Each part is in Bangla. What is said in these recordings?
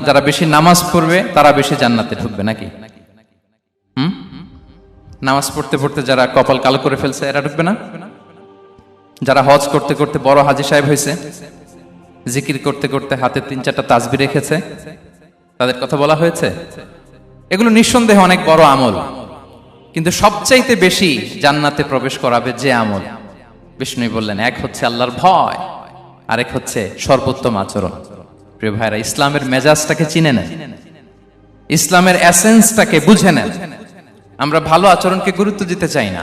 যারা বেশি নামাজ পড়বে তারা বেশি জান্নাতে ঢুকবে নাকি? নামাজ পড়তে পড়তে যারা কপাল কালো করে ফেলছে এরা ঢুকবে না? যারা হজ করতে করতে বড় হাজী সাহেব হয়েছে, জিকির করতে করতে হাতে 3-4টা তাসবিহ রেখেছে, তাদের কথা বলা হয়েছে। এগুলো নিঃসন্দেহে অনেক বড় আমল, কিন্তু সবচাইতে বেশি জান্নাতে প্রবেশ করাবে যে আমল, বিষ্ণু বললেন, এক হচ্ছে আল্লাহর ভয়, আরেক হচ্ছে সর্বোত্তম আচরণ। প্রিয় ভাইরা, ইসলামের মেজাজটাকে চিনে নেন, ইসলামের এসেন্সটাকে বুঝে নেন। আমরা ভালো আচরণকে গুরুত্ব দিতে চাই না।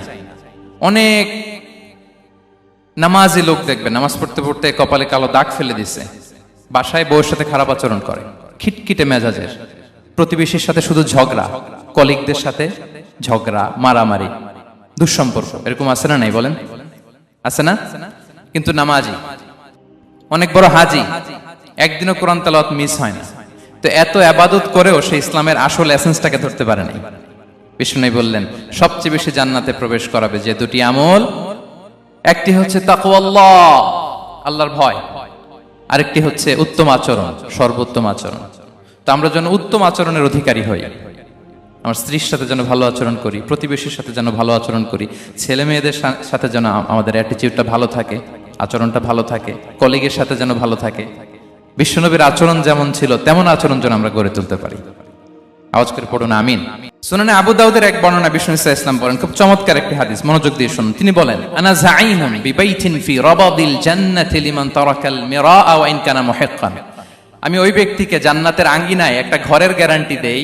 অনেক নামাজি লোক দেখবে নামাজ পড়তে পড়তে কপালে কালো দাগ ফেলে দিছে, বাসায় বউয়ের সাথে খারাপ আচরণ করে, খিটখিটে মেজাজের, প্রতিবেশীর সাথে শুধু ঝগড়া, কলিগদের সাথে ঝগড়া, মারামারি, দুঃসম্পর্ক, এরকম আছে না নাই বলেন? আছে না? কিন্তু নামাজি, অনেক বড় হাজি, একদিনও কোরআন তেলাওয়াত মিস হয় না, তো এত ইবাদত করেও সে ইসলামের আসল এসেন্সটাকে ধরতে পারে নাই। বিষ্ণু বললেন সবচেয়ে বেশি জান্নাতে প্রবেশ করাবে যে দুটি আমল, একটি হচ্ছে তাকওয়াল্লাহ, আল্লাহর ভয়, আরেকটি হচ্ছে উত্তম আচরণ, সর্বোত্তম আচরণ। তো আমরা যেন উত্তম আচরণের অধিকারী হই, আমার স্ত্রীর সাথে যেন ভালো আচরণ করি, প্রতিবেশীর সাথে যেন ভালো আচরণ করি, ছেলে মেয়েদের সাথে যেন আমাদের অ্যাটিটিউডটা ভালো থাকে, আচরণটা ভালো থাকে, কলিগের সাথে যেন ভালো থাকে। বিশ্বনবীর আচরণ যেমন ছিল তেমন আচরণ যেন আমরা গড়ে তুলতে পারি। আওয়াজ করে পড়ুন আমিন। সুনানে আবু দাউদের এক বর্ণনা, বিষ্ণু ইসলাম বলেন, খুব চমৎকার একটি হাদিস, মনোযোগ দিয়ে শুনুন। তিনি বলেন, আনা যাঈনুন বিবাইতিন ফি রাবাদিল জান্নাতি লিমান তারাকাল মিরাআ ওয়া ইন কানা মুহিক্কান। আমি ওই ব্যক্তিকে জান্নাতের আঙ্গিনায় একটা ঘরের গ্যারান্টি দেই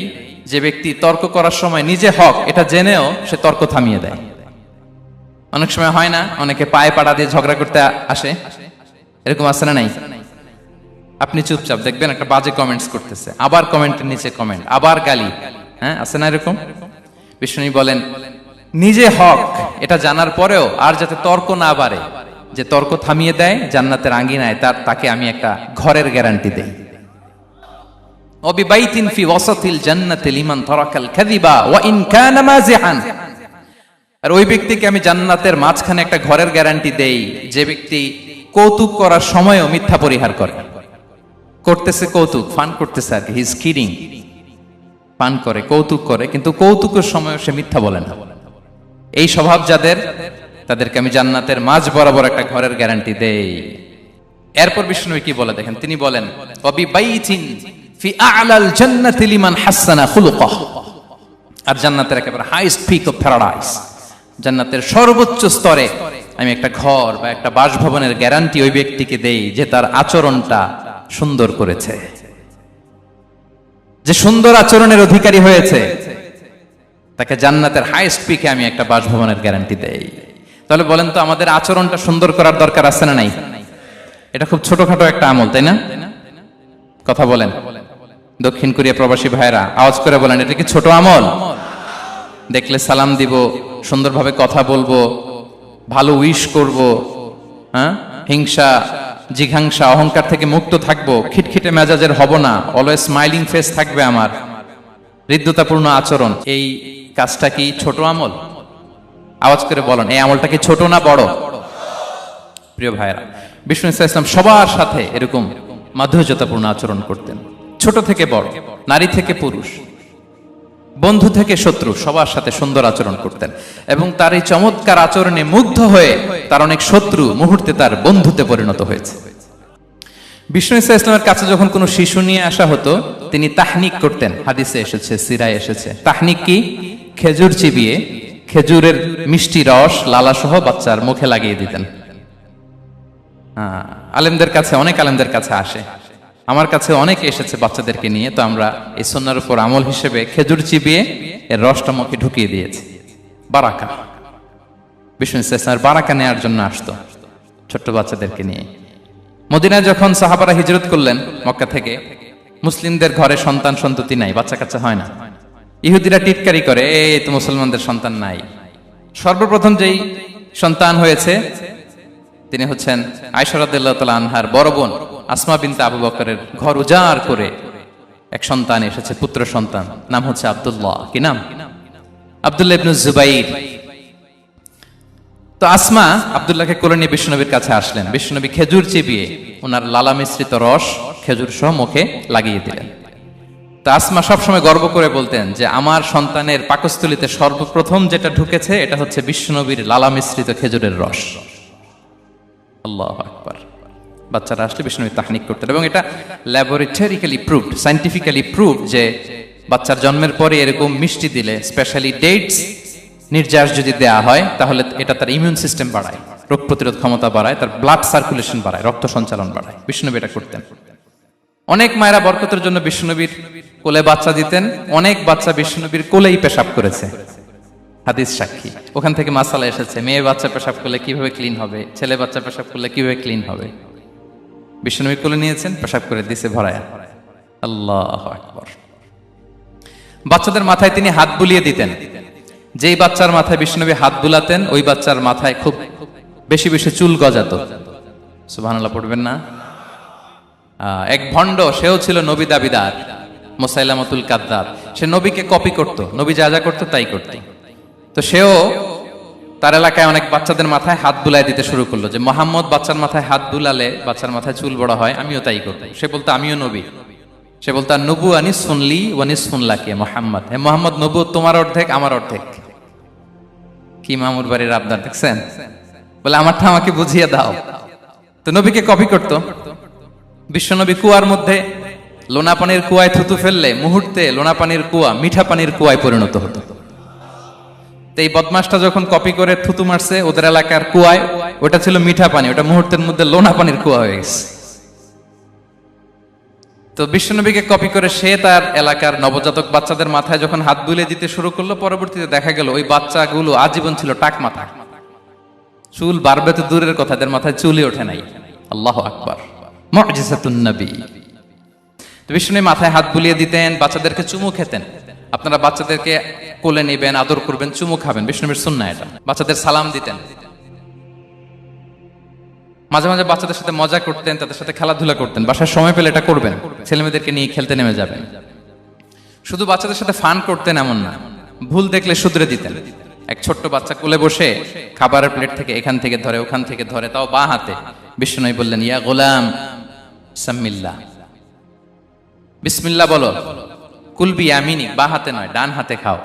যে ব্যক্তি তর্ক করার সময় নিজে হক এটা জেনেও সে তর্ক থামিয়ে দেয়। অনেক সময় হয় না, অনেকে পায়ে পাড়া দিয়ে ঝগড়া করতে আসে, এরকম আছে না নাই? আপনি চুপচাপ দেখবেন একটা বাজে কমেন্টস করতেছে, আবার কমেন্টের নিচে কমেন্ট, আবার গালি, হ্যাঁ আছে না এরকম? বিষ্ণু বলেন নিজে হক এটা জানার পরেও আর যাতে তর্ক না বাড়ে, যে তর্ক থামিয়ে দেয় জান্নাতের আঙ্গিনায়, তাকে আমি একটা ঘরের গ্যারান্টি দেই। ওয়াবিবাইতিন ফি ওয়াসাতিল জান্নাতি লিমান তারাকাল কাযিবা ওয়া ইন কানা মাযিহান। আর ওই ব্যক্তিকে আমি জান্নাতের মাঝখানে একটা ঘরের গ্যারান্টি দেই যে ব্যক্তি কৌতুক করার সময়ও মিথ্যা পরিহার করে। করতেছে কৌতুক, ফান করতেছে আর কি, হি ইজ কিডিং, ফান করে, কৌতুক করে, কিন্তু কৌতুকের সময়ও সে মিথ্যা বলে না। এই স্বভাব যাদের, তাদেরকে আমি জান্নাতের মাঝ বরাবর একটা ঘরের গ্যারান্টি দেই। এরপর বিষ্ণু কি বলে দেখেন, তিনি বলেন, ওয়াবিবাইতিন ফি আ'লাল জান্নাতি লিমান হাসানা খুলুকাহু। আর জান্নাতের একেবারে হাইস্ট পিক অফ প্যারাডাইস, জান্নাতের সর্বোচ্চ স্তরে আমি একটা ঘর বা একটা বাসভবনের গ্যারান্টি ওই ব্যক্তিকে দেই যে তার আচরণটা সুন্দর করেছে, যে সুন্দর আচরণের অধিকারী হয়েছে, তাকে জান্নাতের হাইস্ট পিকে আমি একটা বাসভবনের গ্যারান্টি দেই। তাহলে বলেন তো আমাদের আচরণটা সুন্দর করার দরকার আছে না নাই? এটা খুব ছোটখাটো একটা আমল, তাই না? কথা বলেন, দক্ষিণ কোরিয়া প্রবাসী ভাইরা আওয়াজ করে বলেন, এটা কি ছোট আমল? দেখলে সালাম দিব, সুন্দরভাবে কথা বলবো, ভালো উইশ করব, হ্যাঁ, হিংসা জিঘাংসা অহংকার থেকে মুক্ত থাকবো, খিটখিটে মেজাজের হব না, অলওয়েজ স্মাইলিং ফেস থাকবে আমার, হৃদ্যতাপূর্ণ আচরণ। এই কাজটা কি ছোট আমল? আওয়াজ করে বলেন, এই আমলটা কি ছোট না বড়? প্রিয় ভাইরা, বিষ্ণু ইসলাম সবার সাথে এরকম মাধুর্যতাপূর্ণ আচরণ করতেন, ছোট থেকে বড়, নারী থেকে পুরুষ, বন্ধু থেকে শত্রু, সবার সাথে সুন্দর আচরণ করতেন। এবং তার এই চমৎকার আচরণে মুগ্ধ হয়ে তার অনেক শত্রু মুহূর্তে তার বন্ধুতে পরিণত হয়েছে। বিষ্ণু ইসলামের কাছে যখন কোনো শিশু নিয়ে আসা হতো, তিনি তাহনিক করতেন, হাদিসে এসেছে, সিরায় এসেছে। তাহনিক কি? খেজুর চিবিয়ে খেজুরের মিষ্টি রস লালা সহ বাচ্চার মুখে লাগিয়ে দিতেন। আলেমদের কাছে, অনেক আলেমদের কাছে আসে, আমার কাছে অনেকে এসেছে বাচ্চাদেরকে নিয়ে, তো আমরা এই সুন্নাহর উপর আমল হিসেবে খেজুর চিবিয়ে এর রসটা মুখে ঢুকিয়ে দিয়েছি। বারাকা, বিষ্ণু ইসলামের বারাকা নেওয়ার জন্য আসতো ছোট্ট বাচ্চাদেরকে নিয়ে। মদিনায় যখন সাহাবারা হিজরত করলেন মক্কা থেকে, মুসলিমদের ঘরে সন্তান সন্ততি নাই, বাচ্চা কাচ্চা হয় না। ইহুদিরা টিটকারি করে, এই তো মুসলমানদের সন্তান নাই। সর্বপ্রথম যেই সন্তান হয়েছে তিনি হচ্ছেন আয়েশা রাদিয়াল্লাহু তাআলা আনহার বড় বোন আসমা বিনতে আবু বকরের ঘর উজাড় করে এক সন্তান এসেছে, পুত্র সন্তান, নাম হচ্ছে আব্দুল্লাহ। কি নাম? আব্দুল্লাহ ইবনে জুবাইর। তো আসমা আব্দুল্লাহকে কোলে নিয়ে বিশ্বনবীর কাছে আসলেন। বিশ্বনবী খেজুর চিবিয়ে ওনার লালা মিশ্রিত রস খেজুর সহ মুখে লাগিয়ে দিলেন। তো আসমা সবসময় গর্ব করে বলতেন যে আমার সন্তানের পাকস্থলিতে সর্বপ্রথম যেটা ঢুকেছে এটা হচ্ছে বিশ্বনবীর লালা মিশ্রিত খেজুরের রস। আল্লাহু আকবার। বাচ্চারা আসলে বিশ্বনবী তাহনিক করতেন, এবং এটা ল্যাবরেটরিক্যালি প্রুভড, সায়েন্টিফিক্যালি প্রুভড যে বাচ্চার জন্মের পরে এরকম মিষ্টি দিলে, স্পেশালি ডেটস নির্যাস যদি দেয়া হয়, তাহলে এটা তার ইমিউন সিস্টেম বাড়ায়, রোগ প্রতিরোধ ক্ষমতা বাড়ায়, তার ব্লাড সার্কুলেশন বাড়ায়, রক্ত সঞ্চালন বাড়ায়। বিশ্বনবী এটা করতেন। অনেক মায়েরা বরকতের জন্য বিশ্বনবীর কোলে বাচ্চা দিতেন, অনেক বাচ্চা বিশ্বনবীর কোলেই পেশাব করেছে, হাদিস সাক্ষী। ওখান থেকে মাসালা এসেছে, মেয়ে বাচ্চা পেশাব করলে কিভাবে ক্লিন হবে, ছেলে বাচ্চা পেশাব করলে কিভাবে ক্লিন হবে। বিশ্বনবীর কোলে নিয়েছেন, পেশাব করে দিছে ভরায়া। আল্লাহু আকবার। বাচ্চাদের মাথায় তিনি হাত বুলিয়ে দিতেন। যেই বাচ্চার মাথায় বিশ্বনবী হাত বুলাতেন, ওই বাচ্চার মাথায় খুব বেশি বেশি চুল গজাতো। সুবহানাল্লাহ পড়বেন না? এক ভণ্ড, সেও ছিল নবী দাবিদার, মুসাইলামাতুল কাদ্দাব। সে নবীকে কপি করত, নবী যা যা করতো তাই করত। তো সেও তার এলাকায় অনেক বাচ্চাদের মাথায় হাত বুলাই দিতে শুরু করলো, যে মোহাম্মদ বাচ্চার মাথায় হাত বুলালে বাচ্চার মাথায় চুল বড় হয়, আমিও তাই করবো। সে বলতো আমিও নবী। সে বলতো নবু আনিস শুনলি ওয়ানিস শুনলাকে মোহাম্মদ, হে মোহাম্মদ, নবু তোমার অর্ধেক আমার অর্ধেক। কি মামুর বাড়ির আবদার দেখছেন? বলে আমারটা আমাকে বুঝিয়ে দাও। তো নবীকে কপি করত। বিশ্বনবী কুয়ার মধ্যে লোনা পানির কুয়ায় থুতু ফেললে মুহূর্তে লোনা পানির কুয়া মিঠা পানির কুয়ায় পরিণত হতো। তো এই বদমাসটা যখন কপি করে থুতু মারছে ওদের এলাকার কুয়ায়, ওটা ছিল মিঠা পানি, ওটা মুহূর্তের মধ্যে লোনা পানির কুয়া হয়ে গেছে। তো বিশ্বনবীকে কপি করে সে তার এলাকার নবজাতক বাচ্চাদের মাথায় যখন হাত বুলিয়ে দিতে শুরু করলো, পরবর্তীতে দেখা গেল ওই বাচ্চাগুলো আজীবন ছিল টাক মাথা। চুল বাড়বে তো দূরের কথা, এদের মাথায় চুলই ওঠে নাই। আল্লাহু আকবার। মুজিজাতুন নবী। তো বিশ্বনবী মাথায় হাত বুলিয়ে দিতেন, বাচ্চাদেরকে চুমু খেতেন। আপনারা বাচ্চাদেরকে কোলে নেবেন, আদর করবেন, চুমু খাবেন, বিশ্বনবীর সুন্নাহ এটা। বাচ্চাদের সালাম দিতেন। মাঝে মাঝে বাচ্চাদের সাথে মজা করতেন, তাদের সাথে খেলাধুলা করতেন। বাসায় সময় পেলে এটা করবেন, ছেলেমেয়েদেরকে নিয়ে খেলতে নেমে যাবেন। শুধু বাচ্চাদের সাথে ফান করতেন এমন না, ভুল দেখলে শুধরে দিতেন। এক ছোট্ট বাচ্চা কোলে বসে খাবারের প্লেট থেকে এখান থেকে ধরে ওখান থেকে ধরে, তাও বাঁ হাতে। বিশ্বনবী বললেন, ইয়া গোলাম সাম্মিল্লাহ, বিসমিল্লাহ বলো। কুলবি ইয়ামিনি, বাঁ হাতে নয় ডান হাতে খাও।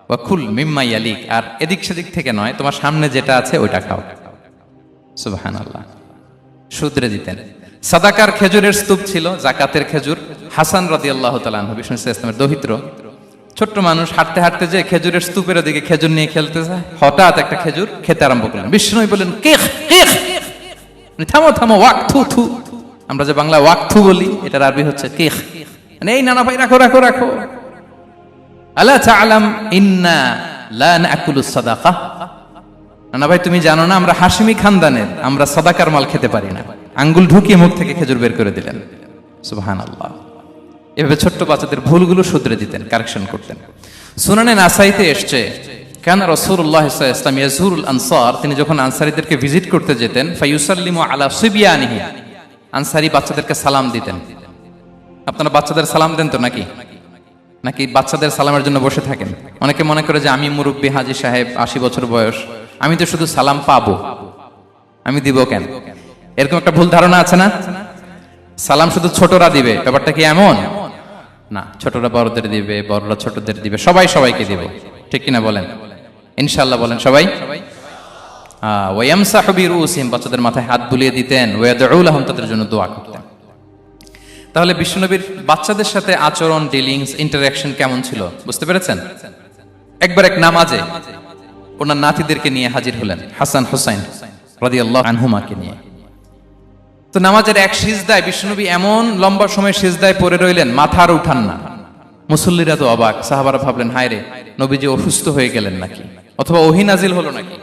ওয়া কুল মিম্মা ইয়ালিক, আর এদিক সেদিক থেকে নয়, তোমার সামনে যেটা আছে ওইটা খাও। সুবহানাল্লাহ। শুধরে দিতেন। সাদাকার খেজুরের স্তূপ ছিল, জাকাতের খেজুর। হাসান রাদিয়াল্লাহু তাআলা আনহু, বিষ্ণু ইসলামের দৌহিত্র, ছোট্ট মানুষ, হাঁটতে হাঁটতে যে খেজুরের স্তূপের দিকে খেজুর নিয়ে খেলতে যায়, হঠাৎ একটা খেজুর খেতে আরম্ভ করলেন। বিষ্ণু বললেন, কিখ কিখ, থামো থামো, ওয়াক থু থু। আমরা যে বাংলা ওয়াক থু বলি, এটার আরবি হচ্ছে কিখ। মানে এই নানা ভাই রাখো রাখো রাখো। আলা তাআলাম ইন্না লা নাকুলু সাদাকা, নানা ভাই তুমি জানো না আমরা হাশিমি খানদানের, আমরা সাদাকার মাল খেতে পারি না। আঙ্গুল ঢুকিয়ে মুখ থেকে খেজুর বের করে দিলেন। সুবহানাল্লাহ। এভাবে ছোট্ট বাচ্চাদের ভুলগুলো শুধরে দিতেন, কারেকশন করতেন। সুনানে নাসাইতে এসছে, কানা রাসূলুল্লাহ সাল্লাল্লাহু আলাইহি ওয়াসাল্লাম ইয়াজুরুল আনসার, তিনি যখন আনসারীদেরকে ভিজিট করতে যেতেন, ফায়ুসাল্লিমু আলা সিবিয়ানিহি, আনসারী বাচ্চাদেরকে সালাম দিতেন। আপনারা বাচ্চাদের সালাম দেন তো নাকি? নাকি বাচ্চাদের সালামের জন্য বসে থাকেন? অনেকে মনে করে যে আমি মুরব্বী হাজী সাহেব, 80 বছর বয়স, আমি তো শুধু সালাম পাবো, আমি দিব কেন? এরকম একটা ভুল ধারণা আছে না? সালাম শুধু ছোটরা দিবে, ব্যাপারটা কি এমন না? ছোটরা বড়দের দিবে, বড়রা ছোটদের দিবে, সবাই সবাইকে দিবে, ঠিক কিনা বলেন? ইনশাআল্লাহ বলেন সবাই। ওয়ায়ামসাহু বিরুসিহিম, বাচ্চাদের মাথায় হাত বুলিয়ে দিতেন। ওয়ায়াদউ লাহুম, তাদের জন্য দোয়া করতেন। তাহলে বিশ্বনবীর বাচ্চাদের সাথে আচরণ, ডিলিংস, ইন্টারঅ্যাকশন কেমন ছিল বুঝতে পেরেছেন? একবার এক নামাজে ওনার নাতিদেরকে নিয়ে হাজির হলেন, হাসান হুসাইন রাদিয়াল্লাহু আনহুমাকে নিয়ে। তো নামাজের এক সিজদায় বিশ্বনবী এমন লম্বা সময় সিজদায় পড়ে রইলেন, মাথা আর উঠান না। মুসল্লিরা তো অবাক, সাহাবারা ভাবলেন হায় রে, নবীজি অসুস্থ হয়ে গেলেন নাকি, অথবা ওহী নাজিল হলো নাকি।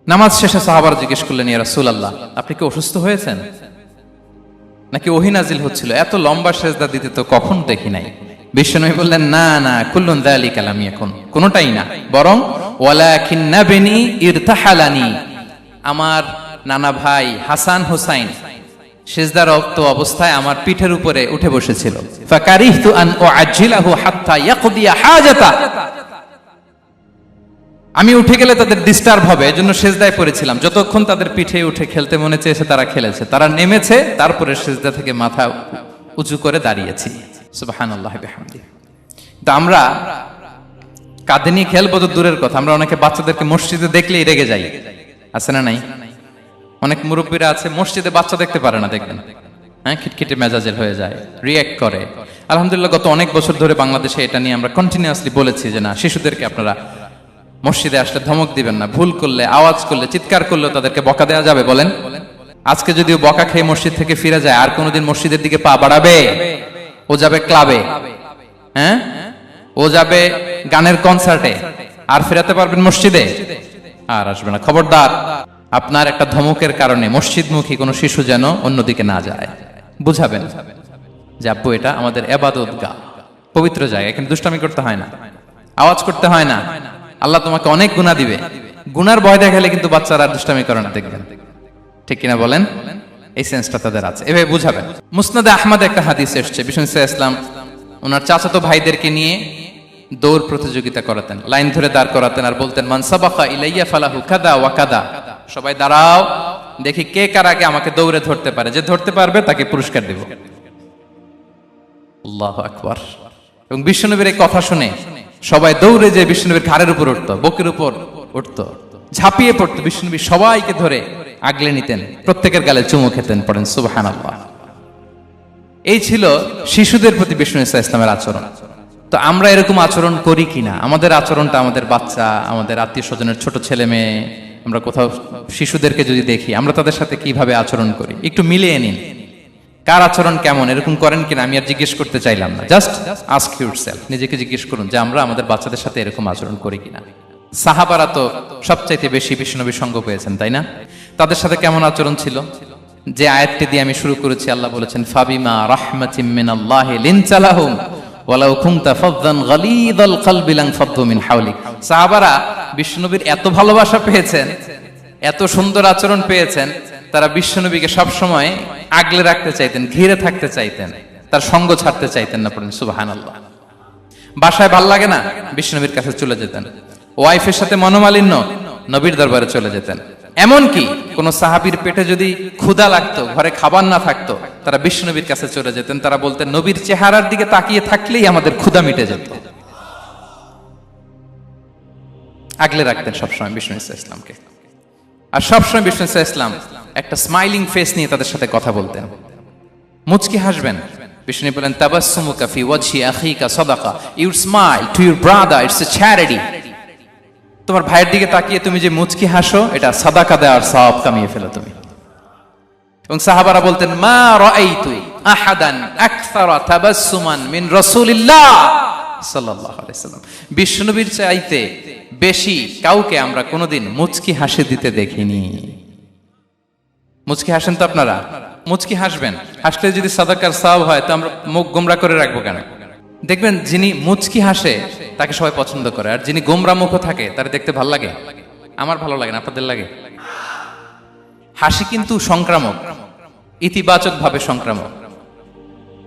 নামাজ শেষে সাহাবারা জিজ্ঞেস করলেন, ইয়া রাসূলুল্লাহ, আপনি কি অসুস্থ হয়েছেন নাকি ওহী নাজিল হচ্ছিল? এত লম্বা সিজদা দিতে তো কখন দেখি নাই। বিশ্বনবী বললেন, না না, কুল্লুন যালিকা লাম ইয়াকুন, কোনটাই না, বরং ওয়ালাকিন্না বিনি ইরতাহালানি, আমার নানা ভাই হাসান হুসাইন সিজদারত অবস্থায় আমার পিঠের উপরে উঠে বসেছিল। ফাকারিহতু আন উআজ্জিলাহু হাত্তা ইয়াকদিয়া হাজাতা, আমি উঠে গেলে তাদের ডিস্টার্ব হবে, এজন্য সিজদায় পড়েছিলাম। যতক্ষণ তাদের পিঠে উঠে খেলতে মনে চেয়েছে তারা খেলেছে, তারা নেমেছে, তারপরে সিজদা থেকে মাথা উঁচু করে দাঁড়িয়েছি। সুবহানাল্লাহ বিহামদিহি। তো আমরা কাঁধে নিয়ে খেলবো তো দূরের কথা, আমরা অনেকে বাচ্চাদেরকে মসজিদে দেখলেই রেগে যাই, আছে না নাই? অনেক মুরব্বীরা আছে মসজিদে বাচ্চা দেখতে পারে না, দেখবেন হ্যাঁ, খিটখিটে মেজাজের হয়ে যায়, রিয়্যাক্ট করে। আলহামদুলিল্লাহ গত অনেক বছর ধরে বাংলাদেশে এটা নিয়ে আমরা কন্টিনিউয়াসলি বলেছি যে না, শিশুদেরকে আপনারা মসজিদে আসলে ধমক দিবেন না, ভুল করলে, আওয়াজ করলে, চিৎকার করলেও তাদেরকে বকা দেওয়া যাবে? বলেন। আজকে যদিও বকা খেয়ে মসজিদ থেকে ফিরে যায়, আর কোনোদিন মসজিদের দিকে পা বাড়াবে? ও যাবে ক্লাবে, হ্যাঁ, ও যাবে গানের কনসার্টে, আর ফেরাতে পারবেন মসজিদে? আর আসবে না। খবরদার, আপনার একটা ধমকের কারণে মসজিদমুখী কোনো শিশু যেন অন্যদিকে না যায়। বুঝাবেন যে আব্বু এটা আমাদের ইবাদতগাহ, পবিত্র জায়গা, এখানে দুষ্টামি করতে হয় না, আওয়াজ করতে হয় না, আল্লাহ তোমাকে অনেক গুনাহ দিবে। গুনার ভয় দেখালে কিন্তু বাচ্চারা আর দুষ্টামি করে না, দেখবেন। ঠিক কিনা বলেন? এই সেন্সটা তাদের আছে, এভাবে বুঝাবেন। মুসনাদে আহমদ একটা হাদিস এসেছে, বিষ্ণু ইসলাম ওনার চাচাতো ভাইদেরকে নিয়ে দৌড় প্রতিযোগিতা করাতেন, লাইন ধরে দাঁড় করাতেন আর বলতেন মান সাবাকা ইলাইয়া ফালাহু কাদা ওয়া কাদা, সবাই দাঁড়াও, দেখি কে কার আগে আমাকে দৌড়ে ধরতে পারে, যে ধরতে পারবে তাকে পুরস্কার দেব। আল্লাহু আকবার। এবং বিশ্বনবীর এই কথা শুনে সবাই দৌড়ে যে বিশ্বনবীর ঘাড়ের উপর উঠতো, বুকের উপর উঠতো, ঝাঁপিয়ে পড়তো, বিশ্বনবী সবাইকে ধরে আগলে নিতেন, প্রত্যেকের গালে চুমু খেতেন। পড়েন সুবহানাল্লাহ। এই ছিল শিশুদের প্রতি বিষ্ণু ইসলামের আচরণ। তো আমরা এরকম আচরণ করি কিনা? আমাদের আচরণটা আমাদের বাচ্চা, আমাদের আত্মীয় স্বজনের ছোট ছেলে মেয়ে, আমরা কোথাও শিশুদেরকে যদি দেখি, আমরা তাদের সাথে কিভাবে আচরণ করি একটু মিলিয়ে নিন। কার আচরণ কেমন, এরকম করেন কিনা আমি আর জিজ্ঞেস করতে চাইলাম না, জাস্ট আস্ক ইউরসেলফ, নিজেকে জিজ্ঞেস করুন যে আমরা আমাদের বাচ্চাদের সাথে এরকম আচরণ করি কিনা। সাহাবারা তো সবচাইতে বেশি বিশ্বনবীর সঙ্গ পেয়েছেন, তাই না? তাদের সাথে কেমন আচরণ ছিল? যে আয়াতটি দিয়ে আমি শুরু করেছি, আল্লাহ বলেছেন ফাবিমা রাহমাতিম মিনাল্লাহি লিনতা লাহুম ওয়ালাউ কুনতা ফাযযান গালিযাল কলবি লানফাদ্দু মিন হাওলিক। সাহাবারা বিশ্বনবীর এত ভালোবাসা পেয়েছেন, এত সুন্দর আচরণ পেয়েছেন, তারা বিশ্বনবীকে সব সময় আগলে রাখতে চাইতেন, ঘিরে থাকতে চাইতেন, তার সঙ্গ ছাড়তে চাইতেন না। পড়েন সুবহানাল্লাহ। বাসায় ভাল লাগে না, বিশ্বনবীর কাছে চলে যেতেন। ওয়াইফের সাথে মনোমালিন্য, নবীর দরবারে চলে যেতেন। এমনকি কোন সাহাবীর পেটে যদি ক্ষুধা লাগতো, ঘরে খাবার না থাকতো, তারা বিশ্বনবীর কাছে চলে যেতেন। তারা বলতেন নবীর চেহারার দিকে তাকিয়ে থাকলেই আমাদের ক্ষুধা মিটে যেত। আগলে রাখতেন সবসময় বিষ্ণু ইসলামকে। আর সবসময় বিষ্ণু ইসলাম একটা স্মাইলিং ফেস নিয়ে তাদের সাথে কথা বলতেন, মুচকি হাসবেন। বিষ্ণু বলেন তাবাসসুমুকা ফি ওয়াজহি আখিকা সাদাকা, you smile to your brother, it's a charity. তোমার ভাইয়ের দিকে তাকিয়ে তুমি যে মুচকি হাসো, এটা সাদাকা দেওয়ার সওয়াব কামিয়ে ফেলো তুমি। এবং সাহাবারা বলতেন মা রাআইতু আহাদান আকসারা তাবাসসুমান মিন রাসূলিল্লাহ সাল্লাল্লাহু আলাইহি ওয়াসাল্লাম। বিশ্বনবীর চাইতে বেশি কাউকে আমরা কোনোদিন মুচকি হাসি দিতে দেখিনি। মুচকি হাসেন তো আপনারা? মুচকি হাসবেন, হাসলে যদি সাদাকার সওয়াব হয় তো আমরা মুখ গোমরা করে রাখবো কেন? দেখবেন যিনি মুচকি হাসে তাকে সবাই পছন্দ করে, আর যিনি গোমরা মুখ থাকে তার দেখতে ভালো লাগে। আমার ভালো লাগে না, আপনাদের লাগে? হাসি কিন্তু সংক্রামক, ইতিবাচক ভাবে সংক্রামক।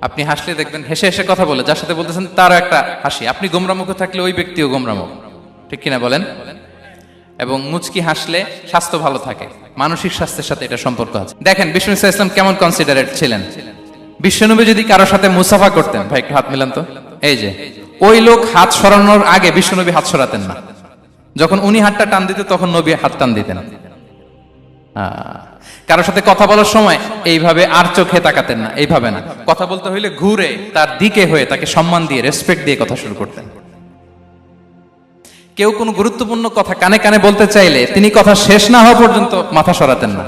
আপনি হাসলে দেখবেন হেসে হেসে কথা বলে যার সাথে বলতেছেন তারও একটা হাসি। আপনি গোমরা মুখ থাকলে ওই ব্যক্তিও গোমরা মুখ, ঠিক কিনা বলেন? এবং মুচকি হাসলে স্বাস্থ্য ভালো থাকে, মানসিক স্বাস্থ্যের সাথে এটা সম্পর্ক আছে। দেখেন বিষ্ণু ইসলাম কেমন কনসিডারেট ছিলেন। বিশ্বনবী যদি কারোর সাথে মুসাফা করতেন, ভাই একটু হাত মিলান তো, এই যে ওই লোক হাত সরানোর আগে বিশ্বনবী হাত সরাতেন না। যখন উনি হাতটা টান দিতেন তখন নবী হাত টান দিতেন। কারোর সাথে কথা বলার সময় এইভাবে আর চোখে তাকাতেন না, এইভাবে না। কথা বলতে হইলে ঘুরে তার দিকে হয়ে তাকে সম্মান দিয়ে, রেসপেক্ট দিয়ে কথা শুরু করতেন। কেউ কোনো গুরুত্বপূর্ণ কথা কানে কানে বলতে চাইলে তিনি কথা শেষ না হওয়া পর্যন্ত মাথা সরাতেন না।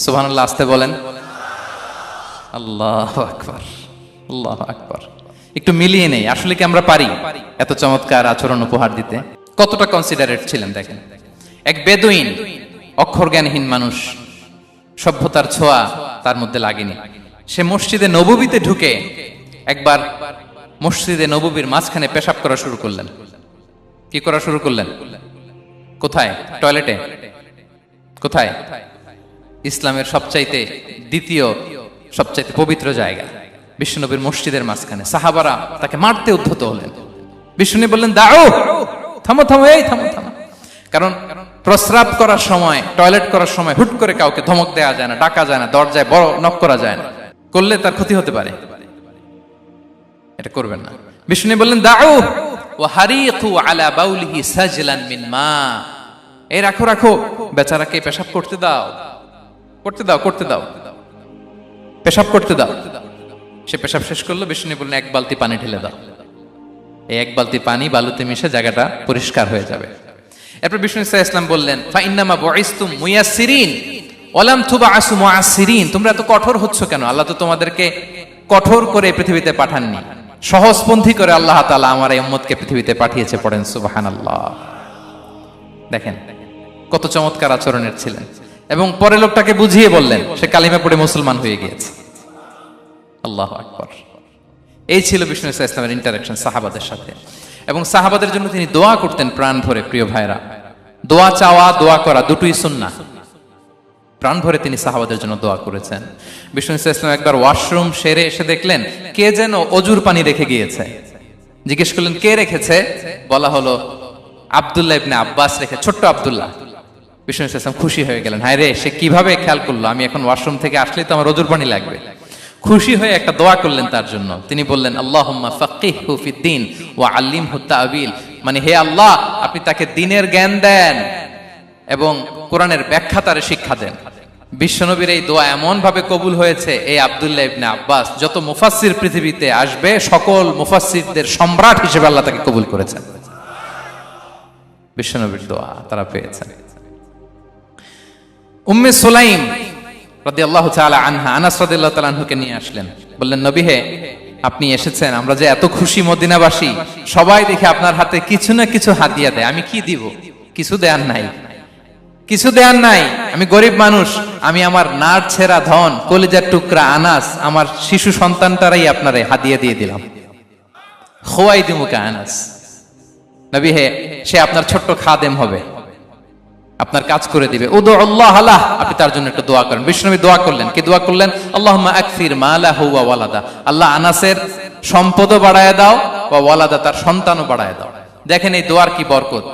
সুবহানাল্লাহ, আসতে বলেন। আল্লাহু আকবার, আল্লাহু আকবার। একটু মিলিয়ে নেই, আসলে কি আমরা পারি এত চমৎকার আচরণ উপহার দিতে? কতটা কনসিডারেট ছিলেন দেখেন। এক বেদুইন, অক্ষর জ্ঞানহীন মানুষ, সভ্যতার ছোঁয়া তার মধ্যে লাগেনি। সে মসজিদে নববীতে ঢুকে একবার মসজিদে নববীর মাঝখানে পেশাব করা শুরু করলেন। কি করা শুরু করলেন? কোথায়? টয়লেটে? কোথায়? ইসলামের সবচাইতে দ্বিতীয় সবচাইতে পবিত্র জায়গা বিশ্বনবীর মসজিদের মাঝখানে। সাহাবারা তাকে মারতে উদ্ধত হলেন। বিশ্বনবী বললেন দাও, থামো থামো, এই থামো থামো। কারণ প্রস্রাব করার সময়, টয়লেট করার সময় হুট করে কাউকে ধমক দেওয়া যায় না, ডাকা যায় না, দরজায় বড় নক করা যায় না। করলে তার ক্ষতি হতে পারে, এটা করবেন না। বিষ্ণু বললেন দাউ ওয়া হারিকু আলা বাউলিহি সাজলান মিন মা, এই রাখো রাখো, বেচারাকে পেশাব করতে দাও, করতে দাও, করতে দাও, পেশাব করতে দাও। সে পেশাব শেষ করলো, বিষ্ণু বললেন এক বালতি পানি ঢেলে দাও। এই এক বালতি পানি বালুতে মিশে জায়গাটা পরিষ্কার হয়ে যাবে। এরপর বিষ্ণু সাল্লাল্লাহু আলাইহি ওয়াসাল্লাম বললেন ফা ইন্নামা বুইসতুম মুয়াসসিরিন ওয়া লাম তুবআসু মুআসসিরিন, তোমরা এত কঠোর হচ্ছ কেন? আল্লাহ তো তোমাদেরকে কঠোর করে পৃথিবীতে পাঠাননি, সহজপন্থী করে আল্লাহ তাআলা আমার এই উম্মতকে পৃথিবীতে পাঠিয়েছে। পড়েন সুবহানাল্লাহ। দেখেন কত চমৎকার আচরণের ছিলেন। এবং পরে লোকটাকে বুঝিয়ে বললেন, সে কালিমা পড়ে মুসলমান হয়ে গিয়েছে। আল্লাহু আকবার। এই ছিল বিষ্ণু সাল্লাল্লাহু আলাইহি ওয়াসাল্লামের ইন্টারঅ্যাকশন সাহাবাদের সাথে। এবং সাহাবাদের জন্য তিনি দোয়া করতেন প্রাণ ভরে। প্রিয় ভাইরা, দোয়া চাওয়া, দোয়া করা দুটোই সুন্নাহ। প্রাণ ভরে তিনি সাহাবাদের জন্য দোয়া করেছেন। বিষ্ণু সাল্লাল্লাহু আলাইহি ওয়াসাল্লাম একবার ওয়াশরুম সেরে এসে দেখলেন কে যেন অজুর পানি রেখে গিয়েছে। জিজ্ঞেস করলেন কে রেখেছে? বলা হলো আব্দুল্লাহ ইবনে আব্বাস রেখে, ছোট্ট আব্দুল্লাহ। বিষ্ণু সাল্লাল্লাহু আলাইহি ওয়াসাল্লাম খুশি হয়ে গেলেন, হায় রে, সে কিভাবে খেয়াল করলো আমি এখন ওয়াশরুম থেকে আসলেই তো আমার অজুর পানি লাগবে। খুশি হয়ে একটা দোয়া করলেন তার জন্য। তিনি বললেন আল্লাহুম্মা ফাক্কিহহু ফিদ্দীন ওয়া আল্লিমহু তা'বীল, মানে হে আল্লাহ আপনি তাকে দ্বীনের জ্ঞান দেন এবং কোরআনের ব্যাখ্যা তারে শিক্ষা দেন। বিশ্বনবীর এই দোয়া এমন ভাবে কবুল হয়েছে, এই আব্দুল্লাহ ইবনে আব্বাস যত মুফাসসির পৃথিবীতে আসবে সকল মুফাসসিরদের সম্রাট হিসেবে আল্লাহ তাকে কবুল করেছেন। বিশ্বনবীর দোয়া তারা পেয়েছেন। উম্মে সুলাইম রাদিয়াল্লাহু তাআলা আনহা আনাস রাদিয়াল্লাহু তাআলা আনহুকে নিয়ে আসলেন, বললেন নবী হে, আপনি এসেছেন, আমরা যে এত খুশি মদিনাবাসী, সবাই দেখে আপনার হাতে কিছু না কিছু হাদিয়া দেয়, আমি কি দিব? কিছু দেয়ার নাই, কিছু দেয়ার নাই, আমি গরিব মানুষ, আমি আমার নাড় ছেঁড়া ধন, কলিজার টুকরা আনাস, আমার শিশু সন্তানটারাই আপনারে হাদিয়া দিয়ে দিলাম। খোয়াই দিমুকা আনাস, নবী হে, সে আপনার ছোট্ট খাদেম হবে, আপনার কাজ করে দিবে। উদু আল্লাহ আলাহ, আপনি তার জন্য একটু দোয়া করেন। বিষ্ণু নবী দোয়া করলেন, কি দোয়া করলেন? আল্লাহুম্মা আকসির মালাহু ওয়া ওয়ালাদা, আল্লাহ আনাসের সম্পদও বাড়ায় দাও, ওয়া ওয়ালাদা, তার সন্তানও বাড়ায় দাও। দেখেন এই দোয়ার কি বরকত।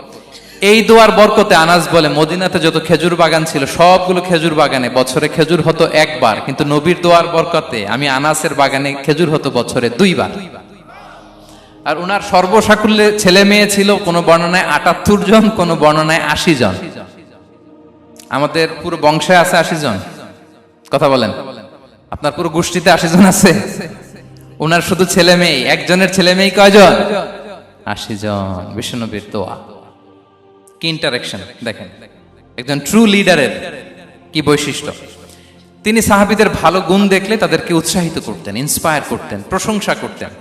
এই দোয়ার বরকতে আনাস বলে মদিনাতে যত খেজুর বাগান ছিল সবগুলো খেজুর বাগানে বছরে খেজুর হতো একবার, কিন্তু নবীর দোয়ার বরকতে আমি আনাসের বাগানে খেজুর হতো বছরে 2 বার। আর উনার সর্বসাকুল্যে ছেলে মেয়ে ছিল, কোন বর্ণনায় 78 জন, কোন বর্ণনায় 80 জন। আমাদের পুরো বংশে আছে 80 জন, কথা বলেন। আপনার পুরো গোষ্ঠীতে 80 জন আছে? উনার শুধু ছেলে মেয়ে, একজনের ছেলে মেয়ে কয়জন? 80 জন। বিশ্বনবীর দোয়া কি ইন্টারেকশন দেখেন, একজন ট্রু লিডারের কি বৈশিষ্ট্য। তিনি সাহাবীদের ভালো গুণ দেখলে তাদেরকে উৎসাহিত করতেন, ইন্সপায়ার করতেন, প্রশংসা করতেন।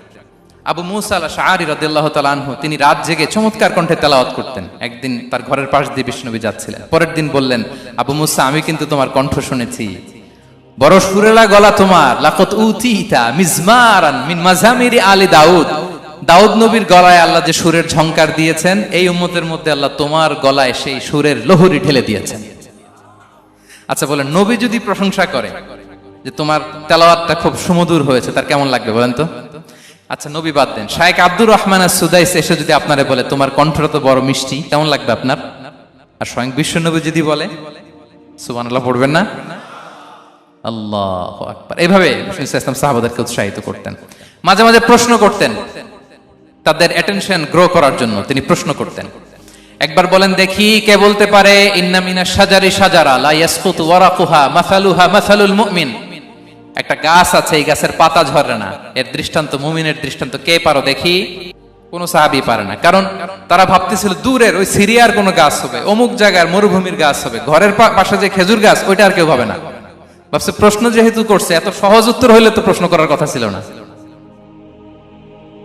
আবু মুসা আল-আশআরী রাদিয়াল্লাহু তাআলা আনহু তিনি রাত জেগে চমৎকার কণ্ঠে তেলাওয়াত করতেন। একদিন তার ঘরের পাশ দিয়ে বিষ্ণুনবী যাচ্ছিলেন, পরের দিন বললেন, আবু মুসা, আমি কিন্তু তোমার কণ্ঠ শুনেছি, বড় সুরেলা গলা তোমার। লাকাত উতিতা মিজমারান মিন মাজামিরি আলি দাউদ, দাউদ নবীর গলায় আল্লাহ যে সুরের ঝংকার দিয়েছেন, এই উম্মতের মধ্যে আল্লাহ তোমার গলায় সেই সুরের লহরী ঢেলে দিয়েছেন। আচ্ছা বলেন, নবী যদি প্রশংসা করে যে তোমার তেলাওয়াতটা খুব সুমধুর হয়েছে, তার কেমন লাগবে বলেন তো? আচ্ছা নবী বাদ দেন, শায়েখ আব্দুর রহমান আস-সুদাইস এসে যদি আপনারে বলে তোমার কণ্ঠটা তো বড় মিষ্টি, কেমন লাগবে আপনার? আর স্বয়ং বিশ্বনবী যদি বলে, সুবহানাল্লাহ পড়বেন না? আল্লাহু আকবার। এইভাবে ইসলাম সাহাবাদেরকে উৎসাহিত করতেন। মাঝে মাঝে প্রশ্ন করতেন, তাদের অ্যাটেনশন গ্রো করার জন্য তিনি প্রশ্ন করতেন। একবার বলেন দেখি, কে বলতে পারে ইন্না মিনাশ শাজারি শাজারা লা ইয়াসকুতু ওয়ারাকুহা মাসালুহা মাসালুল মুমিন, একটা গাছ আছে, এই গাছের পাতা ঝরে না, এর দৃষ্টান্ত মুমিনের দৃষ্টান্ত। কে পারো দেখি? কোন সাহাবী পারে না, কারণ তারা ভাবতেছিল দূরের ওই সিরিয়ার কোন গাছ হবে, অমুক জায়গার মরুভূমির গাছ হবে, ঘরের পাশে যে খেজুর গাছ ওইটা আর কেউ ভাবে না। ভাবছে প্রশ্ন যেহেতু করছে, এত সহজ উত্তর হইলে তো প্রশ্ন করার কথা ছিল না।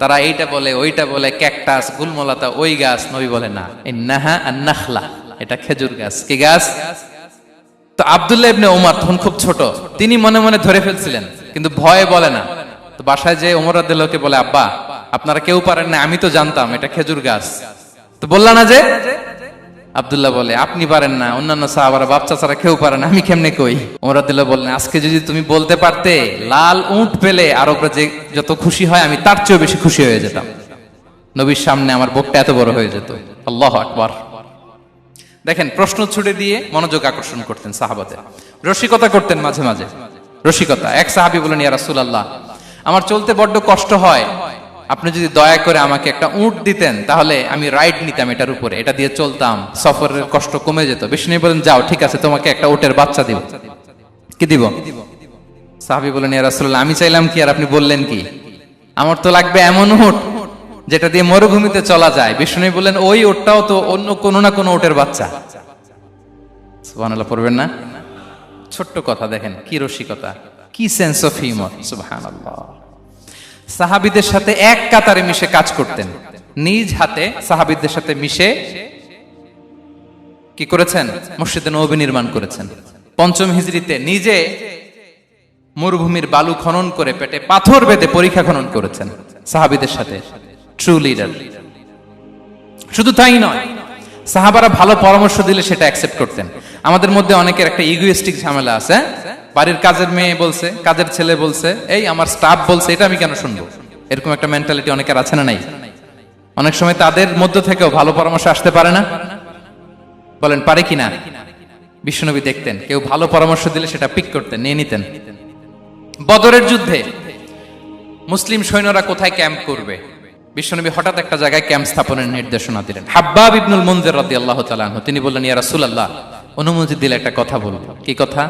তারা এইটা বলে, ওইটা বলে, ক্যাকটাস, গুলমলতা, ওই গাছ। নবী বলে না, ইন্নাহা আন-নাখলা, এটা খেজুর গাছ। কি গাছ? তো আব্দুল্লাহ ইবনে ওমর তখন খুব ছোট, তিনি মনে মনে ধরে ফেলছিলেন, কিন্তু ভয়ে বলে না। তো বাসায় যে ওমর রাদিয়াল্লাহু বলে, আব্বা আপনারা কেউ পারেন না, আমি তো জানতাম এটা খেজুর গাছ, তো বললা না যে? আব্দুল্লাহ বলে, আপনি পারেন না, অন্যান্য সাহাবারা বাপ চাচারা কেউ পারে না, আমি কেমনে কই? ওমর রাদিয়াল্লাহু বললেন, আজকে যদি তুমি বলতে পারতে, লাল উট পেলে আরবরা যে যত খুশি হয় আমি তার চেয়েও বেশি খুশি হয়ে যেতাম। নবীর সামনে আমার বুকটা এত বড় হয়ে যেত। আল্লাহু আকবার। দেখেন প্রশ্ন ছুড়ে দিয়ে মনোযোগ আকর্ষণ করতেন সাহাবাদের, রসিকতা করতেন মাঝে মাঝে। রসিকতা। এক সাহাবী বলেন, ইয়া রাসূলুল্লাহ, আমার চলতে বড্ড কষ্ট হয়, আপনি যদি দয়া করে আমাকে একটা উট দিতেন তাহলে আমি রাইড নিতাম এটার উপরে, এটা দিয়ে চলতাম, সফরের কষ্ট কমে যেত। বিষ্ণু বলেন, যাও, ঠিক আছে, তোমাকে একটা উটের বাচ্চা দিব। কি দিব? সাহাবী বলেন, ইয়া রাসূলুল্লাহ, আমি চাইলাম কি আর আপনি বললেন কি? আমার তো লাগবে এমন উট যেটা দিয়ে মরুভূমিতে চলা যায়। বিষ্ণু বলেন, ওই উটটাও তো অন্য কোনো না কোনো উটের বাচ্চা। সুবহানাল্লাহ পড়বেন না? ছোট্ট কথা, দেখেন কি রসিকতা, কি সেন্স অফ হিউমার। সুবহানাল্লাহ। সাহাবীদের সাথে এক কাতারে মিশে কাজ করতেন, নিজ হাতে সাহাবীদের সাথে মিশে কি করেছেন? মসজিদে নববী নির্মাণ করেছেন। পঞ্চম হিজরিতে নিজে মরুভূমির বালু খনন করে পেটে পাথর বেঁধে পরীক্ষা খনন করেছেন সাহাবীদের সাথে। True leader. শুধু তাই নয়, সাহাবারা ভালো পরামর্শ দিলে সেটা অ্যাকসেপ্ট করতেন। আমাদের মধ্যে অনেকের একটা ইগোইস্টিক ঝামেলা আছে, বাড়ির কাজের মেয়ে বলছে, কাজের ছেলে বলছে, এই আমার স্টাফ বলছে, এটা আমি কেন শুনবো? এরকম একটা মেন্টালিটি অনেকের আছে না নাই? অনেক সময় তাদের মধ্য থেকেও ভালো পরামর্শ আসতে পারে না? বলেন পারে কিনা? বিশ্বনবী দেখতেন কেউ ভালো পরামর্শ দিলে সেটা পিক করতেন, নিয়ে নিতেন। বদরের যুদ্ধে মুসলিম সৈন্যরা কোথায় ক্যাম্প করবে, বিশ্বনবী হঠাৎ একটা জায়গায় ক্যাম্প স্থাপনের নির্দেশনা দিলেন। হাব্বাব ইবনুল মুনজির রাদিয়াল্লাহু তাআলা আনহু তিনি বললেন, ইয়া রাসূলুল্লাহ, অনুমতি দিলে একটা কথা বলবো। কি কথা?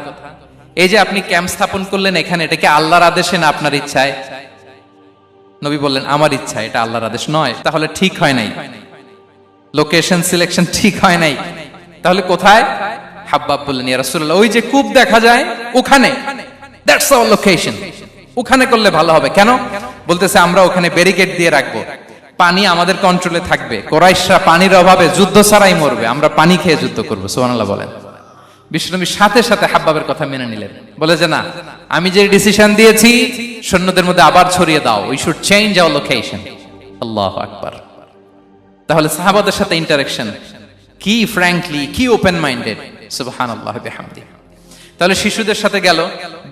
এই যে আপনি ক্যাম্প স্থাপন করলেন এখানে, এটা কি আল্লাহর আদেশে না আপনার ইচ্ছায়? নবী বললেন, আমার ইচ্ছা, এটা আল্লাহর আদেশ নয়। তাহলে ঠিক হয় নাই, লোকেশন সিলেকশন ঠিক হয় নাই। তাহলে কোথায়? হাব্বাব বললেন, ইয়া রাসূলুল্লাহ, ওই যে কূপ দেখা যায় ওখানে, দ্যাটস আওয়ার লোকেশন, ওখানে করলে ভালো হবে। কেন? বলতেছে, আমরা ওখানে ব্যারিকেড দিয়ে রাখবো, পানি আমাদের কন্ট্রোলে থাকবে, কুরাইশরা পানির অভাবে যুদ্ধ ছাড়াই মরবে, আমরা পানি খেয়ে যুদ্ধ করবো। সুবহানাল্লাহ বলেন। বিশ্বনবী সাথে সাথে হাব্বাবের কথা মেনে নিলেন, বলে যে না, আমি যে ডিসিশন দিয়েছি সৈন্যদের মধ্যে আবার ছড়িয়ে দাও, we should change our location. আল্লাহু আকবার। তাহলে সাহাবাদের সাথে ইন্টারেকশন কি ফ্র্যাঙ্কলি, কি ওপেন মাইন্ডেড। সুবহানাল্লাহ বিহামদি। তাহলে শিশুদের সাথে গেল,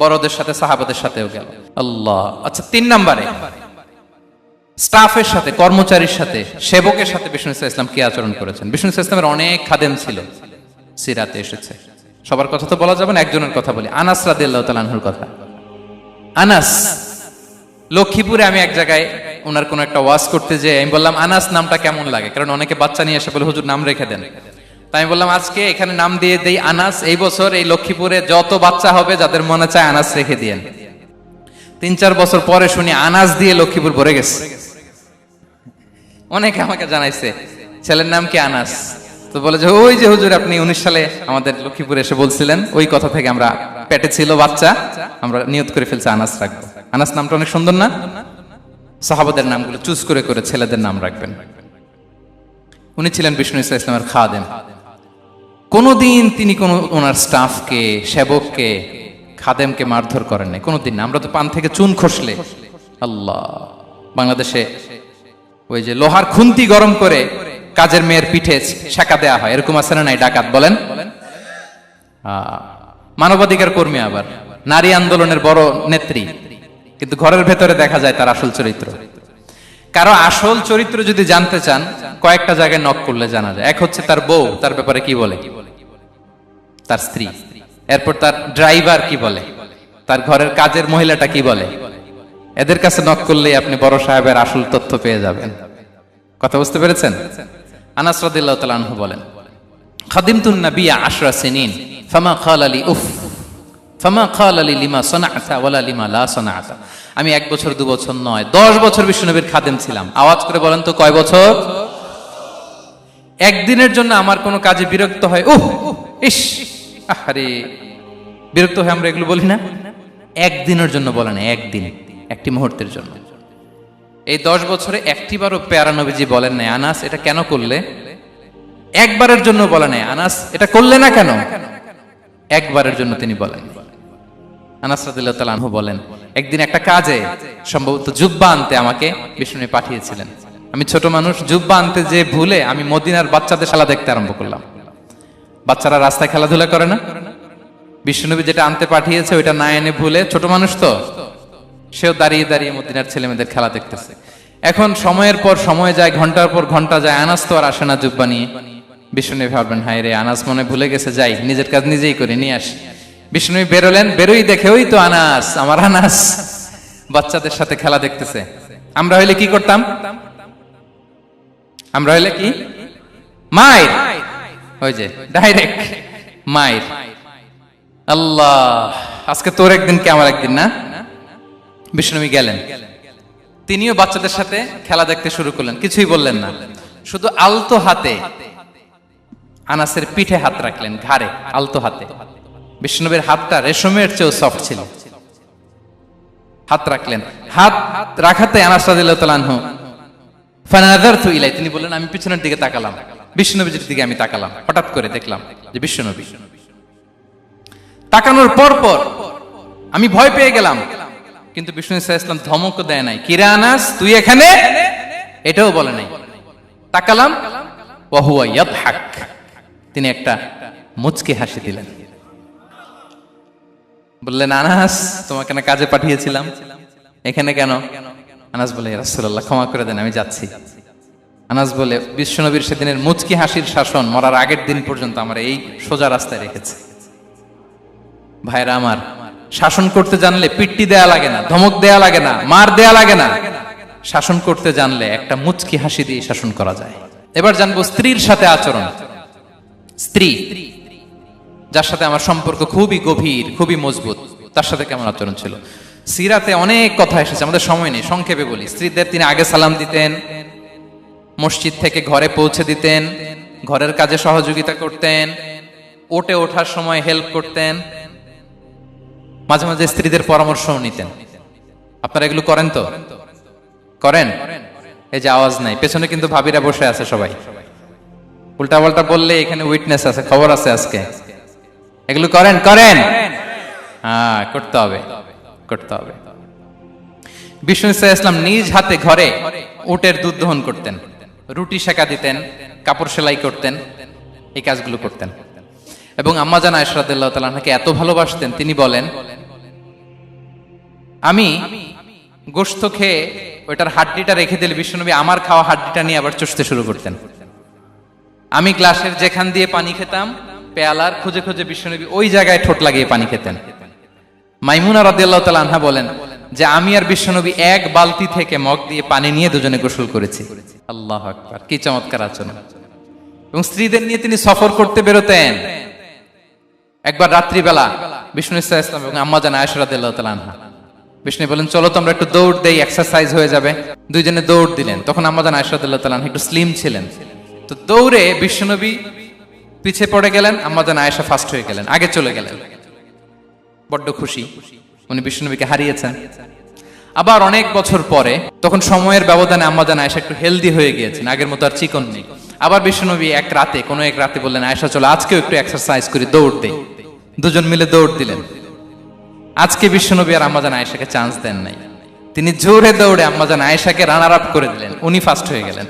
বড়দের সাথে, সাহাবাদের সাথেও গেল। আল্লাহ। আচ্ছা, 3 নম্বরে স্টাফের সাথে, কর্মচারীর সাথে, সেবকের সাথে বিষ্ণু ইসলাম কি আচরণ করেছেন? বিষ্ণু ইসলামের অনেক খাদেম ছিল, সিরাতে এসেছে। সবার কথা তো বলা যাবে না, একজনের কথা বলি, আনাস রাদিয়াল্লাহু তাআলা আনহুর কথা। আনাস, লক্ষ্মীপুরে আমি এক জায়গায় ওনার কোন একটা ওয়াজ করতে যেয়ে আমি বললাম, আনাস নামটা কেমন লাগে? কারণ অনেকে বাচ্চা নিয়ে এসে বলে, হুজুর নাম রেখে দেন। তাই আমি বললাম, আজকে এখানে নাম দিয়ে দেই আনাস। এই বছর এই লক্ষ্মীপুরে যত বাচ্চা হবে যাদের মনে চায় আনাস রেখে দিয়েন। 3-4 বছর পরে শুনি আনাস দিয়ে লক্ষ্মীপুর ভরে গেছে। অনেকে আমাকে জানাইছে ছেলের নাম কি আনাস, তো বলে যে ওই যে হুজুর আপনি 19 সালে আমাদের লক্ষ্মীপুরে এসে বলছিলেন, ওই কথা থেকে আমরা, পেটে ছিল বাচ্চা, আমরা নিয়ত করে ফেলছি আনাস রাখবো। আনাস নামটা অনেক সুন্দর না? সাহাবাদের নামগুলো চুজ করে করে ছেলেদের নাম রাখবেন। উনি ছিলেন বিষ্ণু ইসলামের খাদেম। কোনদিন তিনি কোন ওনার স্টাফকে, সেবককে, খাদেমকে মারধর করেন নাই, কোনদিন না। আমরা তো পান থেকে চুন খসলে, আল্লাহ, বাংলাদেশে ওই যে লোহার খুন্তি গরম করে কাজের মেয়ের পিঠে শেখা দেয়া হয়, এরকম আছে না নাই? ডাকাত বলেন, মানবাধিকার কর্মী, আবার নারী আন্দোলনের বড় নেত্রী, কিন্তু ঘরের ভেতরে দেখা যায় তার আসল চরিত্র। কারো আসল চরিত্র যদি জানতে চান, কয়েকটা জায়গায় নক করলে জানা যায়। এক হচ্ছে তার বউ, তার ব্যাপারে কি বলে, তার স্ত্রী। এরপর তার ড্রাইভার কি বলে, তার ঘরের কাজের মহিলাটা কি বলে। এদের কাছে নক করলেই আপনি বড় সাহেবের আসল তথ্য পেয়ে যাবেন। কথা বুঝতে পেরেছেন? আনাস রাদিয়াল্লাহু তাআলা আনহু বলেন, খাদিমতুন নবিয়্যা 10 সিনিন ফামা ক্বালা লি উফ ফামা ক্বালা লি লিমা সানা'তা ওয়ালা লিমা লা সানা'তা। আমি 1 বছর 2 বছর নয়, 10 বছর বিশ্বনবীর খাদেম ছিলাম। আওয়াজ করে বলেন তো কয় বছর? একদিনের জন্য আমার কোনো কাজে বিরক্ত হয়, উহ ইস আরে, বিরক্ত হয়ে আমরা এগুলো বলি না? একদিনের জন্য বলে না, একদিন, একটি মুহূর্তের জন্য। এই 10 বছরে একটিবারও পেয়ারা নবীজি বলেন নাই, আনাস এটা কেন করলে? একবারের জন্য বলে নাই, আনাস এটা করলে না কেন? একবারের জন্য তিনি বলেন। আনাস রাদিয়াল্লাহু তাআলা আনহু বলেন, একদিন একটা কাজে, সম্ভবত জুব্বা আনতে আমাকে বিষ্ণু পাঠিয়েছিলেন। আমি ছোট মানুষ, জুব্বা আনতে যে ভুলে আমি মদিনার বাচ্চাদের খেলা দেখতে আরম্ভ করলাম। বাচ্চারা রাস্তায় খেলাধুলা করে না? বিশ্বনবী যেটা আনতে পাঠিয়েছে ওইটা না এনে ভুলে, ছোট মানুষ তো, সেও দাঁড়িয়ে দাঁড়িয়ে মদিনার ছেলেমেয়েদের খেলা দেখতেছে। এখন সময়ের পর সময় যায়, ঘন্টার পর ঘন্টা যায়, আনাস তো আর আসে না জুব্বা নিয়ে। বিশ্বনবী ভাবলেন, হায় রে, আনাস মনে ভুলে গেছে, যাই নিজের কাজ নিজেই করে নিয়ে আসি। বিষ্ণু বেরোলেন, বেরোই দেখে ওই তো আনাস, আমার আনাস বাচ্চাদের সাথে খেলা দেখতেছে। আমরা হইলে কি করতাম? আমরা হইলে কি মায়ের, ওই যে ডাইরেক্ট মায়ের। আল্লাহ, আজকে তোর একদিন কি আমার একদিন না। বিষ্ণুবী গেলেন, তিনিও বাচ্চাদের সাথে খেলা দেখতে শুরু করলেন, কিছুই বললেন না, শুধু আলতো হাতে আনাসের পিঠে হাত রাখলেন, ঘাড়ে আলতো হাতে। বিষ্ণুবীর হাতটা রেশমের চেয়েও সফট ছিল। হাত রাখলেন, হাত রাখাতে আনাস রাদিয়াল্লাহু তাআলা আনহু ফানাযারতু ইলাই, তিনি বললেন আমি পিছনের দিকে তাকালাম, বিষ্ণুবীর দিকে আমি তাকালাম, হঠাৎ করে দেখলাম যে বিষ্ণুবী। তাকানোর পর পর আমি ভয় পেয়ে গেলাম, কিন্তু বিষ্ণু সাল্লাল্লাহু আলাইহি ওয়াসাল্লাম ধমকও দেয় নাই, কিরে আনাস তুই এখানে, এটাও বলে নাই। তাকালাম, ওয়া হুয়া ইয়াদহাক, তিনি একটা মুচকি হাসি দিলেন। বললেন আনাস তোমাকে না কাজে পাঠিয়েছিলাম, এখানে কেন? আনাস বলে ইয়া রাসূলুল্লাহ ক্ষমা করে দেন, আমি যাচ্ছি। আনাস বলে বিশ্বনবীর সেদিনের মুচকি হাসির শাসন মরার আগের দিন পর্যন্ত আমার এই সোজা রাস্তায় রেখেছে। ভাইরা আমার, শাসন করতে জানলে পিট্টি দেয়া লাগে না, ধমক দেয়া লাগে না, মার দেয়া লাগে না। শাসন করতে জানলে একটা মুচকি হাসি দিয়ে শাসন করা যায়। এবার জানবো স্ত্রীর সাথে আচরণ। স্ত্রী যার সাথে আমার সম্পর্ক খুবই গভীর, খুবই মজবুত, তার সাথে কেমন আচরণ ছিল। সিরাতে অনেক কথা এসেছে, আমাদের সময় নেই, সংক্ষেপে বলি। স্ত্রীদের তিনি আগে সালাম দিতেন, মসজিদ থেকে ঘরে পৌঁছে দিতেন, ঘরের কাজে সহযোগিতা করতেন, ওঠে ওঠার সময় হেল্প করতেন, মাঝে মাঝে স্ত্রীদের পরামর্শও নিতেন। আপনারা এগুলো করেন তো? করেন? এই যে আওয়াজ নাই, পেছনে কিন্তু ভাবিরা বসে আছে সবাই। উল্টা পাল্টা বললে এখানে উইটনেস আছে, খবর আছে আজকে। এগুলো করেন? করেন? হ্যাঁ, করতে হবে, করতে হবে। বিষ্ণু সাল্লাল্লাহু আলাইহি ওয়াসাল্লাম নিজ হাতে ঘরে উটের দুধ দহন করতেন, রুটি সেকা দিতেন, কাপড় সেলাই করতেন, এই কাজগুলো করতেন। এবং আম্মা জান আয়েশা রাদিয়াল্লাহু তাআলা আনহাকে এত ভালোবাসতেন, তিনি বলেন আমি গোশত খেয়ে ওইটার হাড্ডিটা রেখে দিলে বিশ্বনবী আমার খাওয়া হাড্ডিটা নিয়ে আবার চষতে শুরু করতেন। আমি গ্লাসের যেখান দিয়ে পানি খেতাম, পেয়ালার খুঁজে খুঁজে বিশ্বনবী ওই জায়গায় ঠোঁট লাগিয়ে পানি খেতেন। মাইমুনা রাদিয়াল্লাহু তাআলা আনহা বলেন যে আমি আর বিশ্বনবী এক বালতি থেকে মগ দিয়ে পানি নিয়ে দুজনে গোসল করেছি। আল্লাহু আকবার, কি চমৎকার আচরণ। এবং স্ত্রীদের নিয়ে তিনি সফর করতে বেরোতেন। একবার রাত্রিবেলা বিষ্ণু সাল্লাল্লাহু আলাইহি ওয়াসাল্লাম এবং আম্মা জান আয়েশা রাদিয়াল্লাহু তাআলা আনহা, বিষ্ণু বলেন চলো তো আমরা একটু দৌড় দেই, এক্সারসাইজ হয়ে যাবে। দুইজনে দৌড় দিলেন। তখন আম্মা জান আয়েশা রাদিয়াল্লাহু তাআলা আনহা একটু স্লিম ছিলেন, তো দৌড়ে বিশ্বনবী পিছে পড়ে গেলেন, আম্মা জান আয়েশা ফার্স্ট হয়ে গেলেন, আগে চলে গেলেন। বড্ড খুশি, উনি বিশ্বনবীকে হারিয়েছেন। আবার অনেক বছর পরে, তখন সময়ের ব্যবধানে আম্মা জান আয়েশা একটু হেলদি হয়ে গিয়েছেন, আগের মতো আর চিকন নেই। আবার বিশ্বনবী এক রাতে বললেন আয়েশা চলো আজকেও একটু এক্সারসাইজ করি, দৌড় দেই। দুজন মিলে দৌড় দিলেন। আজকে বিশ্বনবী আর আম্মা জান আয়েশাকে চান্স দেন নাই, তিনি জোরে দৌড়ে আম্মা জান আয়েশাকে রানার আপ করে দিলেন, উনি ফার্স্ট হয়ে গেলেন।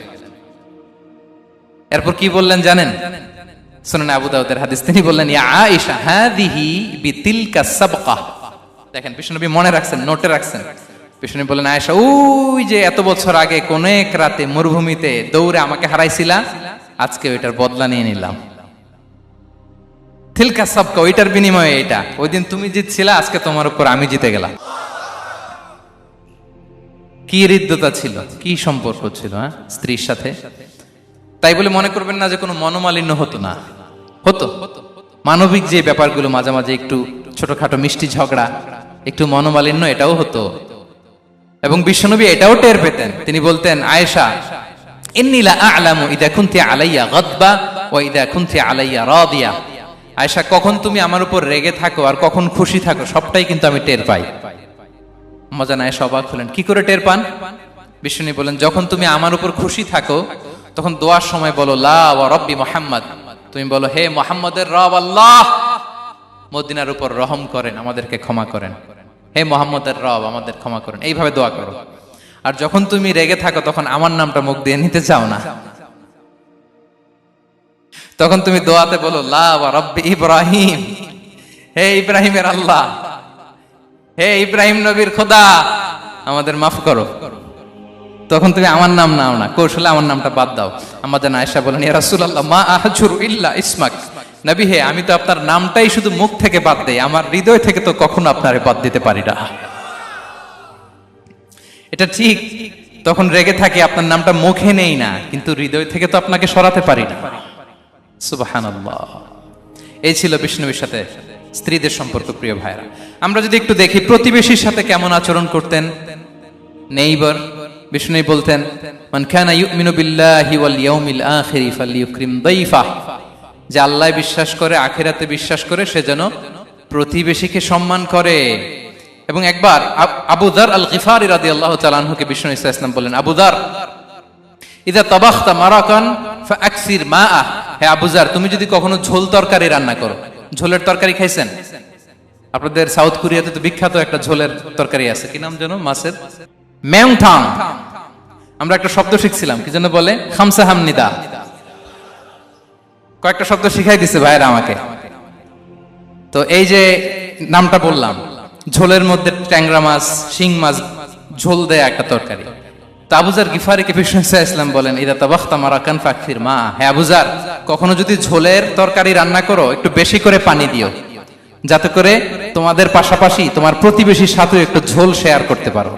এরপর কি বললেন জানেন? সুনানে আবু দাউদের হাদিস, তিনি বললেন ইয়া আয়েশা হাদিহি বিতিলকা সাবকা। দেখেন বিশ্বনবী মনে রাখছেন, নোটে রাখছেন। বিশ্বনবী বললেন আয়েশা ওই যে এত বছর আগে কোন এক রাতে মরুভূমিতে দৌড়ে আমাকে হারাইছিলা, আজকে ওইটার বদলা নিয়ে নিলাম। তিলকা সাবকা, ওইটার বিনিময়ে এটা। ওই দিন তুমি জিতছিলা, আজকে তোমার উপর আমি জিতে গেলাম। কি হৃদ্যতা ছিল, কি সম্পর্ক ছিল স্ত্রীর সাথে। তাই বলে মনে করবেন না যে কোনো মনোমালিন্য হতো না, হতো। মানবিক যে ব্যাপারগুলো মাঝে মাঝে একটু ছোটখাটো মিষ্টি ঝগড়া, একটু মনোমালিন্য, এটাও হতো। এবং বিশ্বনবী এটাও টের পেতেন। তিনি বলতেন আয়েশা ইন্নী লা আ'লামু ইযা কুনতি আলাইয়া গাদবা ওয়া ইযা কুনতি আলাইয়া রাদিয়া। আয়েশা কখন তুমি আমার উপর রেগে থাকো আর কখন খুশি থাকো সবটাই কিন্তু আমি টের পাই। আম্মা জান আয়েশা অবাক হলেন, কি করে টের পান? বিশ্বনবী বলেন যখন তুমি আমার উপর খুশি থাকো তখন দোয়ার সময় বলো লা ওয়া রাব্বি মুহাম্মদ, তুমি বলো হে মুহাম্মদের রব আল্লাহ, মদিনার উপর রহম করেন, আমাদেরকে ক্ষমা করেন। হে মুহাম্মদের রব, আমাদের ক্ষমা করেন, এইভাবে দোয়া করো। আর যখন তুমি রেগে থাকো তখন আমার নামটা মুখ দিয়ে নিতে চাও না, তখন তুমি দোয়াতে বলো লা ওয়া রাব্বি ইব্রাহিম, হে ইব্রাহিমের আল্লাহ, হে ইব্রাহিম নবীর খোদা, আমাদের মাফ করো। তখন তুমি আমার নাম নাও না, কৌশলে আমার নামটা বাদ দাও। আম্মা জান আয়েশা বলেন ইয়া রাসূলুল্লাহ মা আহজুরু ইল্লা ইসমাক, নবী হে, আমি তো আপনার নামটাই শুধু মুখ থেকে বাদ দেই, আমার হৃদয় থেকে তো কখনো আপনারে বাদ দিতে পারি না। এটা ঠিক, তখন রেগে থাকে, আপনার নামটা মুখে নেই না, কিন্তু হৃদয় থেকে তো আপনাকে সরাতে পারি না। সুবহানাল্লাহ। এই ছিল বিষ্ণুবীর সাথে স্ত্রীদের সম্পর্ক। প্রিয় ভাইরা, আমরা যদি একটু দেখি প্রতিবেশীর সাথে কেমন আচরণ করতেন নেইবার। বিষ্ণু বলতেন, মান কানা ইউমিনু বিল্লাহি ওয়াল ইয়াউমিল আখিরি ফালইউকরিম দাইফা, যে আল্লাহ বিশ্বাস করে, আখিরাতে বিশ্বাস করে, সে যেন প্রতিবেশীকে সম্মান করে। এবং একবার আবু যার আল গিফারি রাদিয়াল্লাহু তাআলা আনহুকে বিষ্ণু ইসা ইসলাম বললেন, আবু যার, ইদা তাবাখতা মারাকান ফাআকসির মাআ, হে আবু যার, তুমি যদি কখনো ঝোল তরকারি রান্না করো, ঝোলের তরকারি খাইছেন? আপনাদের সাউথ কোরিয়াতে তো বিখ্যাত একটা ঝোলের তরকারি আছে, কি নাম যেন, মাছের মেংথাং। আমরা একটা শব্দ শিখছিলাম, কি যেন বলে, খামসা হামনিদা। কয়েকটা শব্দ শিখাই দিছে ভাইরা আমাকে। তো এই যে নামটা বললাম, ঝোলের মধ্যে ট্যাংরা মাছ, শিং মাছ ঝোল দেয়া একটা তরকারি। তো আবু যার গিফারিকে বিষ্ণু ইসলাম বলেন, ইদা তাবাখতা মারাকান ফাকসির মা, হে আবু যার, কখনো যদি ঝোলের তরকারি রান্না করো, একটু বেশি করে পানি দিও, যাতে করে তোমাদের পাশাপাশি তোমার প্রতিবেশীর সাথে একটু ঝোল শেয়ার করতে পারো।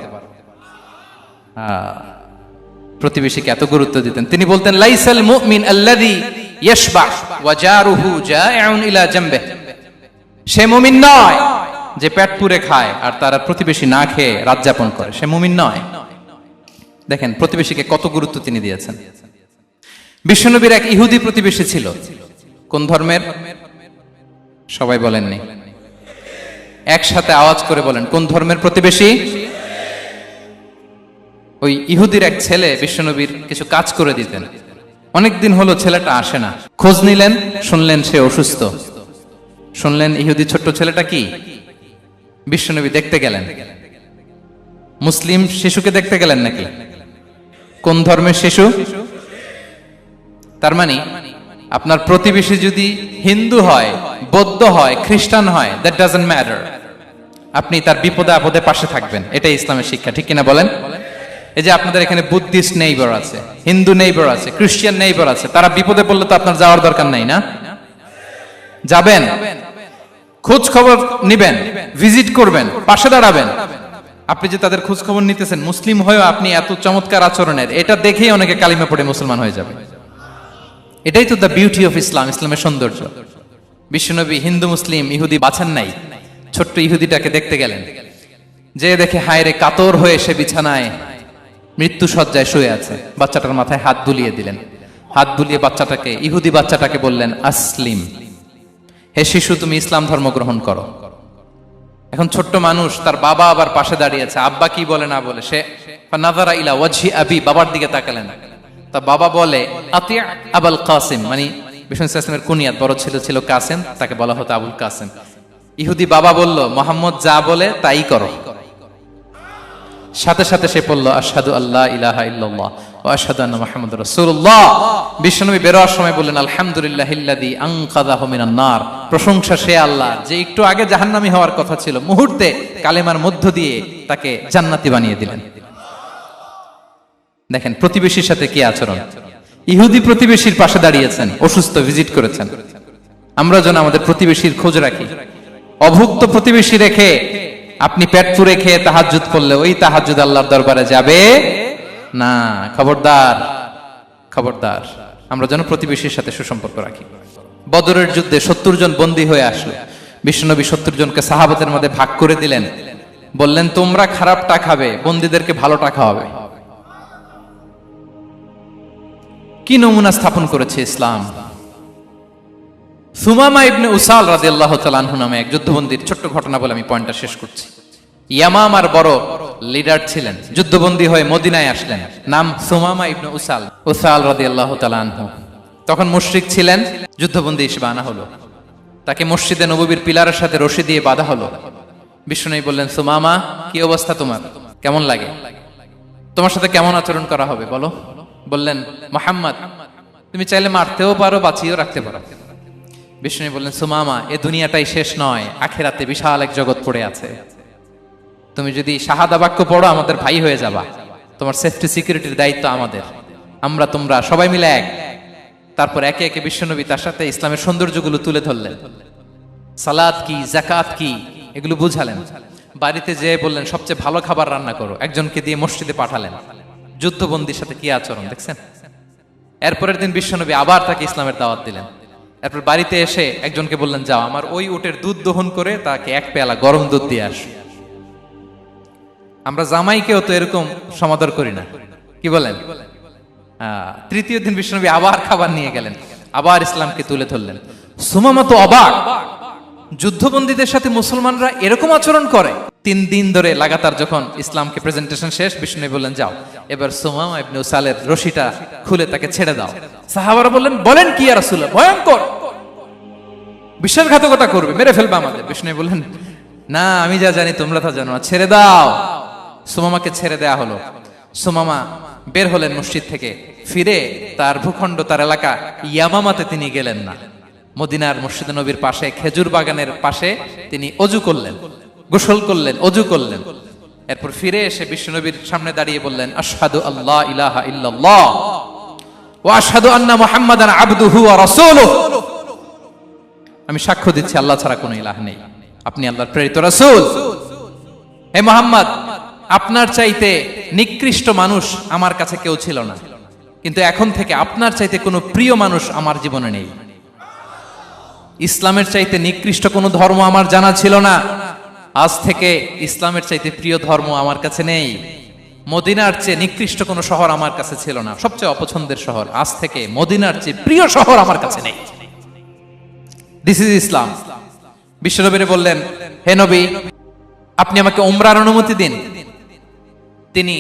প্রতিবেশীকে এত গুরুত্ব দিতেন। তিনি বলতেন, লাইসাল মুমিন আল্লাযী ইয়াশবা ওয়া জারুহু জাইউন ইলা জামবিহি, সে মুমিন নয় যে পেট পুরে খায় আর তার প্রতিবেশী না খেয়ে রাত যাপন করে, সে মুমিন নয়। দেখেন প্রতিবেশীকে কত গুরুত্ব তিনি দিয়েছেন। বিশ্বনবীর এক ইহুদি প্রতিবেশী ছিল। কোন ধর্মের? সবাই বলেননি, একসাথে আওয়াজ করে বলেন, কোন ধর্মের প্রতিবেশী? ওই ইহুদির এক ছেলে বিশ্বনবীর কিছু কাজ করে দিতেন। অনেকদিন হলো ছেলেটা আসে না। খোঁজ নিলেন, শুনলেন সে অসুস্থ। শুনলেন ইহুদি ছোট্ট ছেলেটা কি? বিশ্বনবী দেখতে গেলেন। মুসলিম শিশুকে দেখতে গেলেন নাকি? কোন ধর্মের শিশু? তার মানে আপনার প্রতিবেশী যদি হিন্দু হয়, বৌদ্ধ হয়, খ্রিস্টান হয়, দ্যাট ডাজন্ট ম্যাটার, আপনি তার বিপদে আপদে পাশে থাকবেন। এটাই ইসলামের শিক্ষা, ঠিক কিনা বলেন? এই যে আপনাদের এখানে বুদ্ধিস্ট নেইবার আছে, হিন্দু নেইবার আছে, খ্রিস্টান নেইবার আছে, তারা বিপদে পড়লে তো আপনার যাওয়ার দরকার নাই, না? যাবেন, খোঁজ খবর নিবেন, ভিজিট করবেন, পাশে দাঁড়াবেন। আপনি যে তাদের খোঁজ খবর নিতেছেন, মুসলিম হয়েও আপনি এত চমৎকার আচরণের, এটা দেখেই অনেকে কালিমা পড়ে মুসলমান হয়ে যাবে। এটাই তো দ্য বিউটি অফ ইসলাম, ইসলামের সৌন্দর্য। বিশ্বনবী হিন্দু মুসলিম ইহুদি বাছান নাই, ছোট্ট ইহুদিটাকে দেখতে গেলেন। যে দেখে হায় রে, কাতর হয়ে সে বিছানায় মৃত্যু শয্যায় শুয়ে আছে। বাচ্চাটার মাথায় হাত বুলিয়ে দিলেন। হাত বুলিয়ে বাচ্চাটাকে, ইহুদি বাচ্চাটাকে বললেন, আসলিম, হে শিশু, তুমি ইসলাম ধর্ম গ্রহণ করো। এখন ছোট্ট মানুষ, তার বাবা আবার পাশে দাঁড়িয়ে আছে, আব্বা কি বলে না বলে, সে নাযারা ইলা ওয়াজহি আবি, বাবার দিকে তাকালেন। তা বাবা বলে, আতি আবুল কাসিম, মানে বিষ্ণু ইসলামের কুনিয়াত, বড় ছেলে ছিল কাসিম, তাকে বলা হতো আবুল কাসিম। ইহুদি বাবা বলল, মোহাম্মদ যা বলে তাই করো। সাথে সাথে সে বলল, আশহাদু আল্লা ইলাহা ইল্লাল্লাহ ওয়া আশহাদু আন্না মুহাম্মাদুর রাসূলুল্লাহ। বিশ্বনবী বের হওয়ার সময় বললেন, আলহামদুলিল্লাহিল্লাযী আনকাযাহু মিনান নার, প্রশংসা সে আল্লাহ যে একটু আগে জাহান্নামী হওয়ার কথা ছিল, মুহূর্তে কালেমার মধ্য দিয়ে তাকে জান্নাতি বানিয়ে দিলেন। দেখেন প্রতিবেশীর সাথে কি আচরণ। ইহুদি প্রতিবেশীর পাশে দাঁড়িয়েছেন, অসুস্থ, ভিজিট করেছেন। আমরা যেন আমাদের প্রতিবেশীর খোঁজ রাখি। অভুক্ত প্রতিবেশী রেখে আপনি পেট পুরে খেয়ে তাহাজ্জুদ পড়লে ওই তাহাজ্জুদ আল্লাহর দরবারে যাবে না। খবরদার, খবরদার, আমরা যেন প্রতিবেশীর সাথে সুসম্পর্ক রাখি। বদরের যুদ্ধে 70 জন বন্দী হয়ে আসলো। বিশ্বনবী 70 জনকে সাহাবাদের মধ্যে ভাগ করে দিলেন, বললেন, তোমরা খারাপটা খাবে, বন্দীদেরকে ভালোটা খাওয়াবে। কি নমুনা স্থাপন করেছে ইসলাম। সুমামা ইবনে উসাল রাদিয়াল্লাহু তাআলা আনহু নামে এক যুদ্ধবন্দীর ছোট্ট ঘটনা বলে আমি পয়েন্টটা শেষ করছি। ইয়ামামার বড় লিডার ছিলেন, যুদ্ধবন্দী হয়ে মদিনায় আসলেন। নাম সুমামা ইবনে উসাল, উসাল রাদিয়াল্লাহু তাআলা আনহু। তখন মুশরিক ছিলেন, যুদ্ধবন্দী হিসেবে আনা হলো। তাকে মসজিদে নববীর পিলারের সাথে রশি দিয়ে বাঁধা হলো। বিষ্ণুনবী বললেন, সুমামা, কি অবস্থা তোমার, কেমন লাগে, তোমার সাথে কেমন আচরণ করা হবে বলো? বললেন, মুহাম্মদ, তুমি চাইলে মারতেও পারো, বাঁচিয়েও রাখতে পারো। বিষ্ণু বললেন, সুমামা, এ দুনিয়াটাই শেষ নয়, আখিরাতে বিশাল এক জগৎ পড়ে আছে। তুমি যদি শাহাদা বাক্য পড়ো, আমাদের ভাই হয়ে যাবা। তোমার সেফটি সিকিউরিটির দায়িত্ব আমাদের। আমরা তোমরা সবাই মিলে এক। তারপর একে একে বিশ্বনবী তার সাথে ইসলামের সৌন্দর্যগুলো তুলে ধরলেন, সালাত কি, জাকাত কি, এগুলো বুঝালেন। বাড়িতে যেয়ে বললেন সবচেয়ে ভালো খাবার রান্না করো, একজনকে দিয়ে মসজিদে পাঠালেন। যুদ্ধবন্দীর সাথে কি আচরণ দেখছেন। এরপরের দিন বিশ্বনবী আবার তাকে ইসলামের দাওয়াত দিলেন। এরপর বাড়িতে এসে একজনকে বললেন, যাও আমার ওই উটের দুধ দহন করে তাকে এক পেয়ালা গরম দুধ দিয়ে আস। আমরা জামাইকেও তো এরকম সমাদর করি না, কি বলেন? তৃতীয় দিন বিশ্বনবী আবার খাবার নিয়ে গেলেন, আবার ইসলামকে তুলে ধরলেন। সুমামা তো অবাক, যুদ্ধবন্দীদের সাথে মুসলমানরা এরকম আচরণ করে। 3 দিন ধরে লাগাতার যখন ইসলামকে প্রেজেন্টেশন শেষ, বিষ্ণু বললেন, যাও এবার সুমামা ইবনে উসালের রশিটা খুলে তাকে ছেড়ে দাও। সাহাবারা বললেন, বলেন কি ইয়া রাসূলুল্লাহ, ভয়ঙ্কর, বিশ্বাসঘাতকতা করবে, মেরে ফেলবে আমাদের। বিষ্ণু বললেন, না, আমি যা জানি তোমরা তা জানো না, ছেড়ে দাও। সুমামাকে ছেড়ে দেয়া হলো। সুমামা বের হলেন মসজিদ থেকে, ফিরে তার ভূখণ্ড, তার এলাকা ইয়ামামাতে তিনি গেলেন না। মদিনার মসজিদে নবীর পাশে খেজুর বাগানের পাশে তিনি অজু করলেন, গোসল করলেন, অজু করলেন। এরপর ফিরে এসে বিশ্বনবীর সামনে দাঁড়িয়ে বললেন, আশহাদু আল্লা ইলাহা ইল্লাল্লাহ ওয়া আশহাদু আন্না মুহাম্মাদান আবদুহু ওয়া রাসূলুহু। আমি সাক্ষ্য দিচ্ছি আল্লাহ ছাড়া কোনো ইলাহ নেই, আপনি আল্লাহর প্রেরিত রাসূল। হে মুহাম্মদ, আপনার চাইতে নিকৃষ্ট মানুষ আমার কাছে কেউ ছিল না, কিন্তু এখন থেকে আপনার চাইতে কোনো প্রিয় মানুষ আমার জীবনে নেই। ইসলামের চাইতে নিকৃষ্ট কোনো ধর্ম আমার জানা ছিল না, আজ থেকে ইসলামের চাইতে প্রিয় ধর্ম আমার কাছে নেই। মদিনার চেয়ে নিকৃষ্ট কোনো শহর আমার কাছে ছিল না, সবচেয়ে অপছন্দের শহর, আজ থেকে মদিনার চেয়ে প্রিয় শহর আমার কাছে নেই। দিস ইজ ইসলাম। বিশ্বনবী বললেন, হে নবী, আপনি আমাকে উমরার অনুমতি দিন। তিনি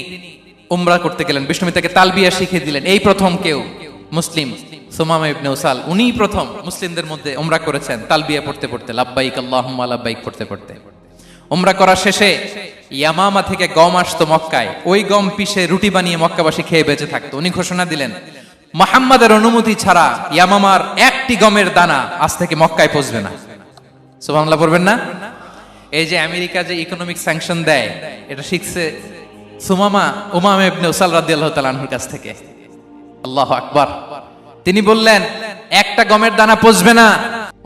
উমরা করতে গেলেন। বিশ্বনবী তাকে তালবিয়া শিখিয়ে দিলেন। এই প্রথম কেউ মুসলিম, সুমামা ইবনে উসাল, উনিই প্রথম মুসলিমদের মধ্যে উমরা করেছেন তালবিয়া পড়তে পড়তে, লাব্বাইক আল্লাহুম্মা লাব্বাইক পড়তে পড়তে। উমরা করার শেষে ইয়ামামা থেকে গম আসতো মক্কায়, ওই গম পিষে রুটি বানিয়ে মক্কাবাসী খেয়ে বেঁচে থাকতো। উনি ঘোষণা দিলেন, মুহাম্মাদের অনুমতি ছাড়া ইয়ামামার একটি গমের দানা আজ থেকে মক্কায় পৌঁছবে না। সুবহানাল্লাহ পড়বেন না? এই যে আমেরিকা যে ইকোনমিক স্যাংশন দেয়, এটা শিখছে সুমামা উমামা ইবনে উসাল রাদিয়াল্লাহু তাআলা আনহুর কাছ থেকে। আল্লাহু আকবার। তিনি বললেন, একটা গমের দানা পচবে না,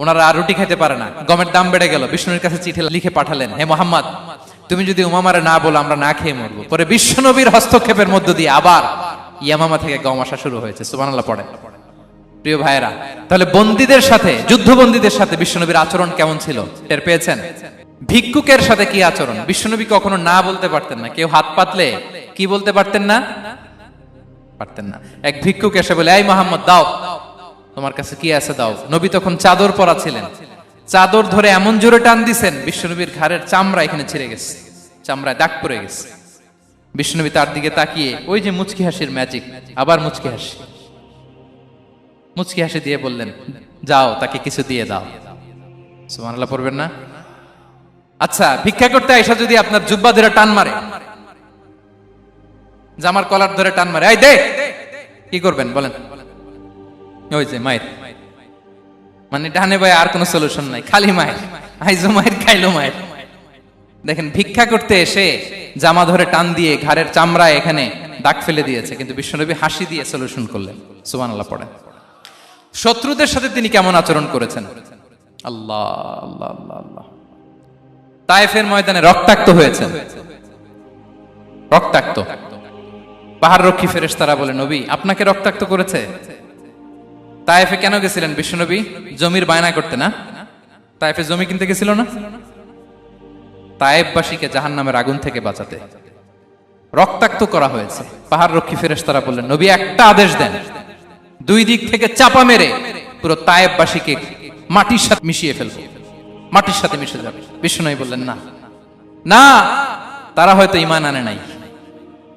ওনারা আর রুটি খেতে পারে না। গমের দাম বেড়ে গেল। বিষ্ণুর কাছে চিঠি লিখে পাঠালেন, হে মুহাম্মদ, তুমি যদি উমামারে না বলো আমরা না খেয়ে মরবো। পরে বিশ্বনবীর হস্তক্ষেপের মধ্য দিয়ে আবার ইয়ামামা থেকে গম আসা শুরু হয়েছে। সুবহানাল্লাহ পড়েন। প্রিয় ভাইয়েরা, তাহলে বন্দীদের সাথে, যুদ্ধবন্দীদের সাথে বিশ্বনবীর আচরণ কেমন ছিল টের পেয়েছেন? ভিক্ষুকের সাথে কি আচরণ? বিশ্বনবী কখনো না বলতে পারতেন না। কেউ হাত পাতলে কি বলতে পারতেন না? পারতেন না। এক ভিক্ষুক এসে বলে, এই মুহাম্মদ, দাও, তোমার কাছে কি আছে দাও। নবী তখন চাদর পরা ছিলেন। চাদর ধরে এমন জোরে টান দিছেন, বিশ্বনবীর ঘাড়ের চামড়া এখানে ছিঁড়ে গেছে, চামড়ায় দাগ পড়ে গেছে। বিশ্বনবী তার দিকে তাকিয়ে, ওই যে মুচকি হাসির ম্যাজিক, আবার মুচকি হাসি, মুচকি হাসি দিয়ে বললেন, যাও তাকে কিছু দিয়ে দাও। সুবহানাল্লাহ পড়বেন না? আচ্ছা, ভিক্ষা করতে আইসা যদি আপনার জুব্বা ধরে টান মারে, জামার কলার ধরে টান মারে, এই দে, কি করবেন বলেন? ওই যে মায়ের, মানে ডানে ভাই আর কোনো সলিউশন নাই, খালি মায়ের, আইজো মায়ের, খাইলো মায়ের। দেখেন, ভিক্ষা করতে এসে জামা ধরে টান দিয়ে ঘাড়ের চামড়ায় এখানে দাগ ফেলে দিয়েছে, কিন্তু বিশ্বনবী হাসি দিয়ে সলিউশন করলেন। সুবহানাল্লাহ পড়েন। শত্রুদের সাথে তিনি কেমন আচরণ করেছেন? আল্লাহ আল্লাহ আল্লাহ আল্লাহ। তায়েফের ময়দানে রক্তাক্ত হয়েছেন, রক্তাক্ত। পাহাড় রক্ষী ফেরেশতারা বলে, নবী আপনাকে রক্তাক্ত করেছে? তায়েফে কেন গেছিলেন বিশ্বনবী? জমির বায়না করতে না? তায়েফে জমি কিনতে গেছিল না? তায়েফবাসীকে জাহান্নামের আগুন থেকে বাঁচাতে রক্তাক্ত করা হয়েছে। পাহাড় রক্ষী ফেরেশতারা বললেন, নবী একটা আদেশ দেন, দুই দিক থেকে চাপা মেরে পুরো তায়েফবাসীকে মাটির সাথে মিশিয়ে ফেলবো, মাটির সাথে মিশে যাবে। বিশ্বনবী বললেন, না না, তারা হয়তো ঈমান আনে নাই,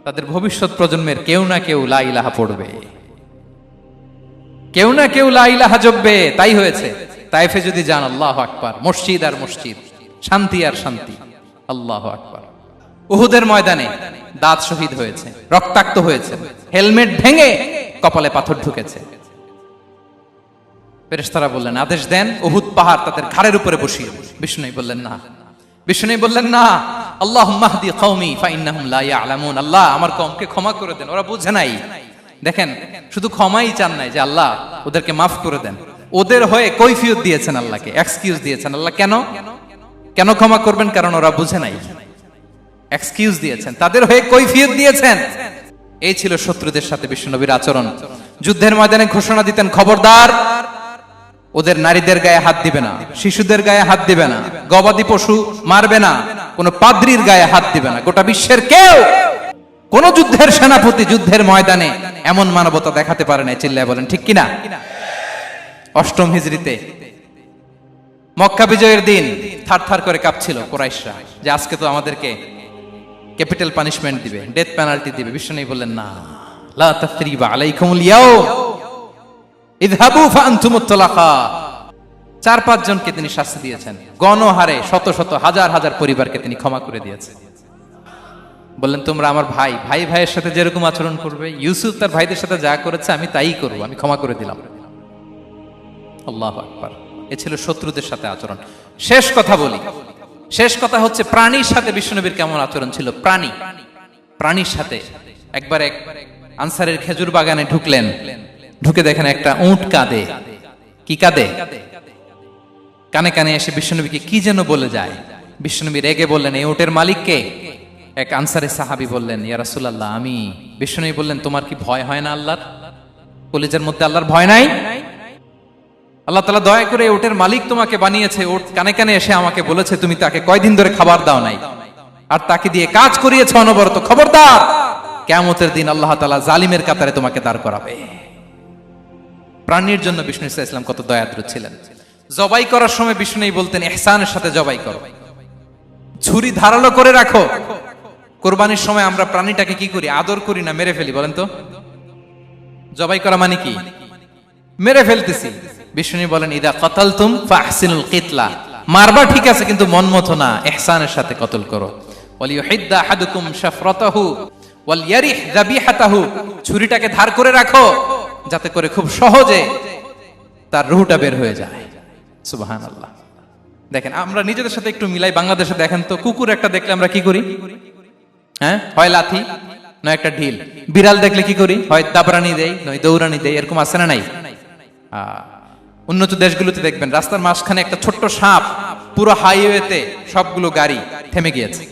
তাদের ভবিষ্যৎ প্রজন্মের কেউ না কেউ লা ইলাহা পড়বে, কেউ না কেউ লা ইলাহা জপবে, তাই হয়েছে। তায়েফে যদি যান, আল্লাহু আকবার, মসজিদ আর মসজিদ, শান্তি আর শান্তি। আল্লাহু আকবার। উহুদের ময়দানে দাঁত শহীদ হয়েছে, রক্তাক্ত হয়েছে, হেলমেট ভেঙে কপালে পাথর ঢুকেছে। ফেরেশতারা বললেন, আদেশ দেন, উহুদ পাহাড় তাদের ঘাড়ের উপরে বসিয়ে। বিষ্ণু বললেন, না। বিষ্ণু বললেন, না, আল্লাহুম্মা হদি কওমি ফা ইন্নাহুম লা ইয়ালামুন। আল্লাহ আমার কওমকে ক্ষমা করে দেন, ওরা বুঝে নাই। দেখেন, শুধু ক্ষমাই চান নাই যে আল্লাহ ওদেরকে মাফ করে দেন, ওদের হয়ে কৈফিয়ত দিয়েছেন আল্লাহকে, এক্সকিউজ দিয়েছেন। আল্লাহ কেন কেন ক্ষমা করবেন? কারণ ওরা বুঝে নাই। এক্সকিউজ দিয়েছেন, তাদের হয়ে কৈফিয়ত দিয়েছেন। এই ছিল শত্রুদের সাথে বিশ্বনবীর আচরণ। যুদ্ধের ময়দানে ঘোষণা দিতেন, খবরদার ওদের নারীদের গায়ে হাত দিবে না, শিশুদের গায়ে হাত দিবে না, গবাদি পশু মারবে না, কোনো পাদ্রীর গায়ে হাত দিবে না। গোটা বিশ্বের কেউ, কোন যুদ্ধের সেনাপতি যুদ্ধের ময়দানে এমন মানবতা দেখাতে পারে না। চিল্লায় বলেন ঠিক কিনা? অষ্টম হিজরিতে মক্কা বিজয়ের দিন থারথার করে কাঁপছিল কুরাইশরা যে আজকে তো আমাদেরকে ক্যাপিটাল পানিশমেন্ট দিবে, ডেথ পেনাল্টি দিবে। বিশ্বনবী বললেন, না, লা তাসরিবা আলাইকুমুল ইয়াউম ইযহাবু ফাআনতুমুত তুলাকা। 4-5 জনকে তিনি শাস্তি দিয়েছেন, গণহারে শত শত হাজার হাজার পরিবারকে তিনি ক্ষমা করে দিয়েছেন। বললেন, তোমরা আমার ভাই, ভাই ভাইয়ের সাথে যেরকম আচরণ করবে, ইউসুফ তার ভাইদের সাথে যা করেছে আমি তাই করব, আমি ক্ষমা করে দিলাম। আল্লাহু আকবার। এ ছিল শত্রুদের সাথে আচরণ। শেষ কথা বলি, শেষ কথা হচ্ছে প্রাণীর সাথে বিশ্বনবীর কেমন আচরণ ছিল। প্রাণীর সাথে একবার এক আনসারের খেজুর বাগানে ঢুকলেন, ঢুকে দেখেন একটা উট কাঁদে। কি কাঁদে? কানে কানে এসে বিশ্বনবীকে কি যেন বলে যায়। বিশ্বনবী রেগে বললেন, এই উটের মালিক কে? এক আনসারের সাহাবী বললেন, ইয়া রাসূলুল্লাহ আমি। বিশ্বনবী বললেন, তোমার কি ভয় হয় না আল্লাহর? কলিজার মধ্যে আল্লাহর ভয় নাই? আল্লাহ তাআলা দয়া করে উটের মালিক তোমাকে বানিয়েছে, উট কানে কানে এসে আমাকে বলেছে তুমি তাকে কয়দিন ধরে খাবার দাও নাই, আর তাকে দিয়ে কাজ করিয়েছে অনবরত। খবরদার, কিয়ামতের দিন আল্লাহ তাআলা জালিমের কাতারে তোমাকে দাঁড় করাবে। প্রাণীর জন্য বিষ্ণু ইসা ইসলাম কত দয়াদ্র ছিলেন। জবাই করার সময় বিষ্ণু বলতেন, ইহসানের সাথে জবাই করো, ছুরি ধারালো করে রাখো। কোরবানির সময় আমরা প্রাণীটাকে কি করি? আদর করি না, মেরে ফেলি। বলেন তো, জবাই করা মানে কি? মেরে ফেলতেছি। বিষ্ণু বলেন, ইদা কাতালতুম ফাহসিনুল কিতলা, মারবা ঠিক আছে কিন্তু মন মতো না, ইহসানের সাথে কতল করো। ওয়ালিয়ুহিদ্দা আহাদুকুম শাফরাতাহু ওয়ালইয়ারিহ যাবিহাতাহু, ছুরিটাকে ধার করে রাখো যাতে করে খুব সহজে তার রূহটা বের হয়ে যায়। সুবহানাল্লাহ। দেখেন, আমরা নিজেদের সাথে একটু মিলাই। বাংলাদেশে দেখেন তো, কুকুর একটা দেখলে আমরা কি করি? হ্যাঁ, হয় লাথি নয় একটা ঢিল। বিড়াল দেখলে কি করি? হয় দাবরানি দেই নয় দৌড়ানি দেই। এরকম আছে না নাই? উন্নত দেশগুলোতে দেখবেন রাস্তার মাঝখানে একটা ছোট্ট সাপ, পুরো হাইওয়েতে সবগুলো গাড়ি থেমে গিয়েছে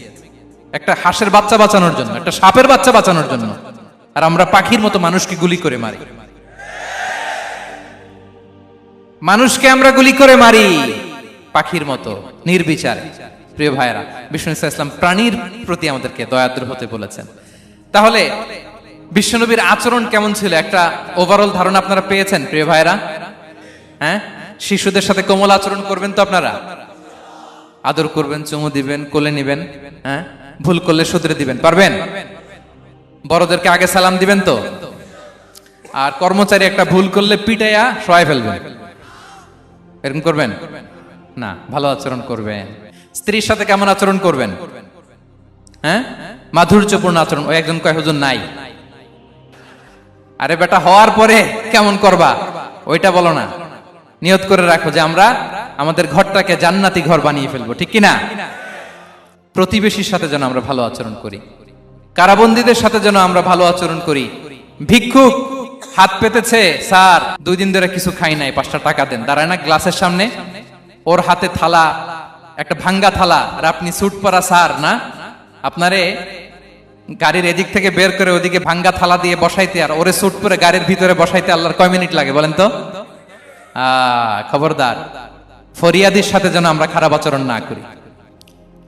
একটা হাঁসের বাচ্চা বাঁচানোর জন্য, একটা সাপের বাচ্চা বাঁচানোর জন্য। আর আমরা পাখির মতো মানুষকে গুলি করে মারি। মানুষকে আমরা গুলি করে মারি পাখির মতো নির্বিচারে। প্রিয় ভাইরা, বিষ্ণু ইসলাম প্রাণীর প্রতি আমাদেরকে দয়াদ্র হতে বলেছেন। তাহলে বিশ্বনবীর আচরণ কেমন ছিল একটা ওভারঅল ধারণা আপনারা পেয়েছেন প্রিয় ভাইরা? হ্যাঁ, শিশুদের সাথে কোমল আচরণ করবেন তো আপনারা? আদর করবেন, চুমু দিবেন, কোলে নিবেন। হ্যাঁ, ভুল করলে শুধরে দিবেন, পারবেন? বড়দেরকে আগে সালাম দিবেন তো? আর কর্মচারী একটা ভুল করলে পিটাইয়া শোয়াই ফেলবেন, এরকম করবেন না? ভালো আচরণ করবেন। স্ত্রীর সাথে কেমন আচরণ করবেন? হ্যাঁ, মাধুর্যপূর্ণ আচরণ। ওই একজন কয়, হুজুর নাই। আরে বেটা, হওয়ার পরে কেমন করবা ওইটা বলো না। নিয়ত করে রাখো যে আমরা আমাদের ঘরটাকে জান্নাতি ঘর বানিয়ে ফেলবো, ঠিক কিনা? প্রতিবেশীর সাথে যেন আমরা ভালো আচরণ করি, কারাবন্দীদের সাথে যেন আমরা ভালো আচরণ করি। ভিক্ষুক হাত পেতেছে, স্যার 2 দিন ধরে কিছু খাই নাই, 5টা টাকা দেন। দাঁড়ায় না গ্লাসের সামনে, ওর হাতে থালা, একটা ভাঙ্গা থালা, আর আপনি স্যুট পরা স্যার না, আপনারে গাড়ির এদিক থেকে বের করে ওদিকে ভাঙ্গা থালা দিয়ে বসাইতে আর ওরে স্যুট পরে গাড়ির ভিতরে বসাইতে আল্লাহর কয় মিনিট লাগে বলেন তো? খবরদার, ফরিয়াদির সাথে যেন আমরা খারাপ আচরণ না করি,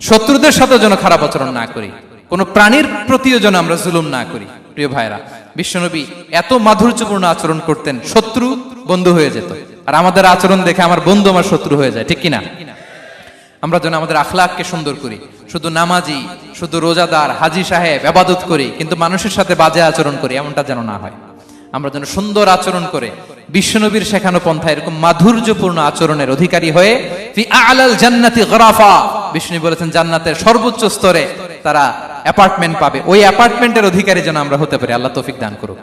শত্রুদের সাথে যেন খারাপ আচরণ না করি, কোন প্রাণীর প্রতিও যেন আমরা জুলুম না করি। প্রিয় ভাইরা, বিশ্বনবী এত মাধুর্যপূর্ণ আচরণ করতেন, শত্রু বন্ধু হয়ে যেত। আর আমাদের আচরণ দেখে আমার বন্ধু আমার শত্রু হয়ে যায়, ঠিক কিনা? আমরা যেন আমাদের আখলাককে সুন্দর করি। শুধু নামাজি, শুধু রোজাদার, হাজি সাহেব ইবাদত করি কিন্তু মানুষের সাথে বাজে আচরণ করি, এমনটা যেন না হয়। আমরা যেন সুন্দর আচরণ করে বিশ্বনবীর শেখানো পন্থা এরকম মাধুর্যপূর্ণ আচরণের অধিকারী হয়ে ফি আ'লাল জান্নাতি গরাফা, বিষ্ণু বলেছেন জান্নাতের সর্বোচ্চ স্তরে তারা অ্যাপার্টমেন্ট পাবে। ওই অ্যাপার্টমেন্টের অধিকারী যেন আমরা হতে পারি। আল্লাহ তৌফিক দান করুক।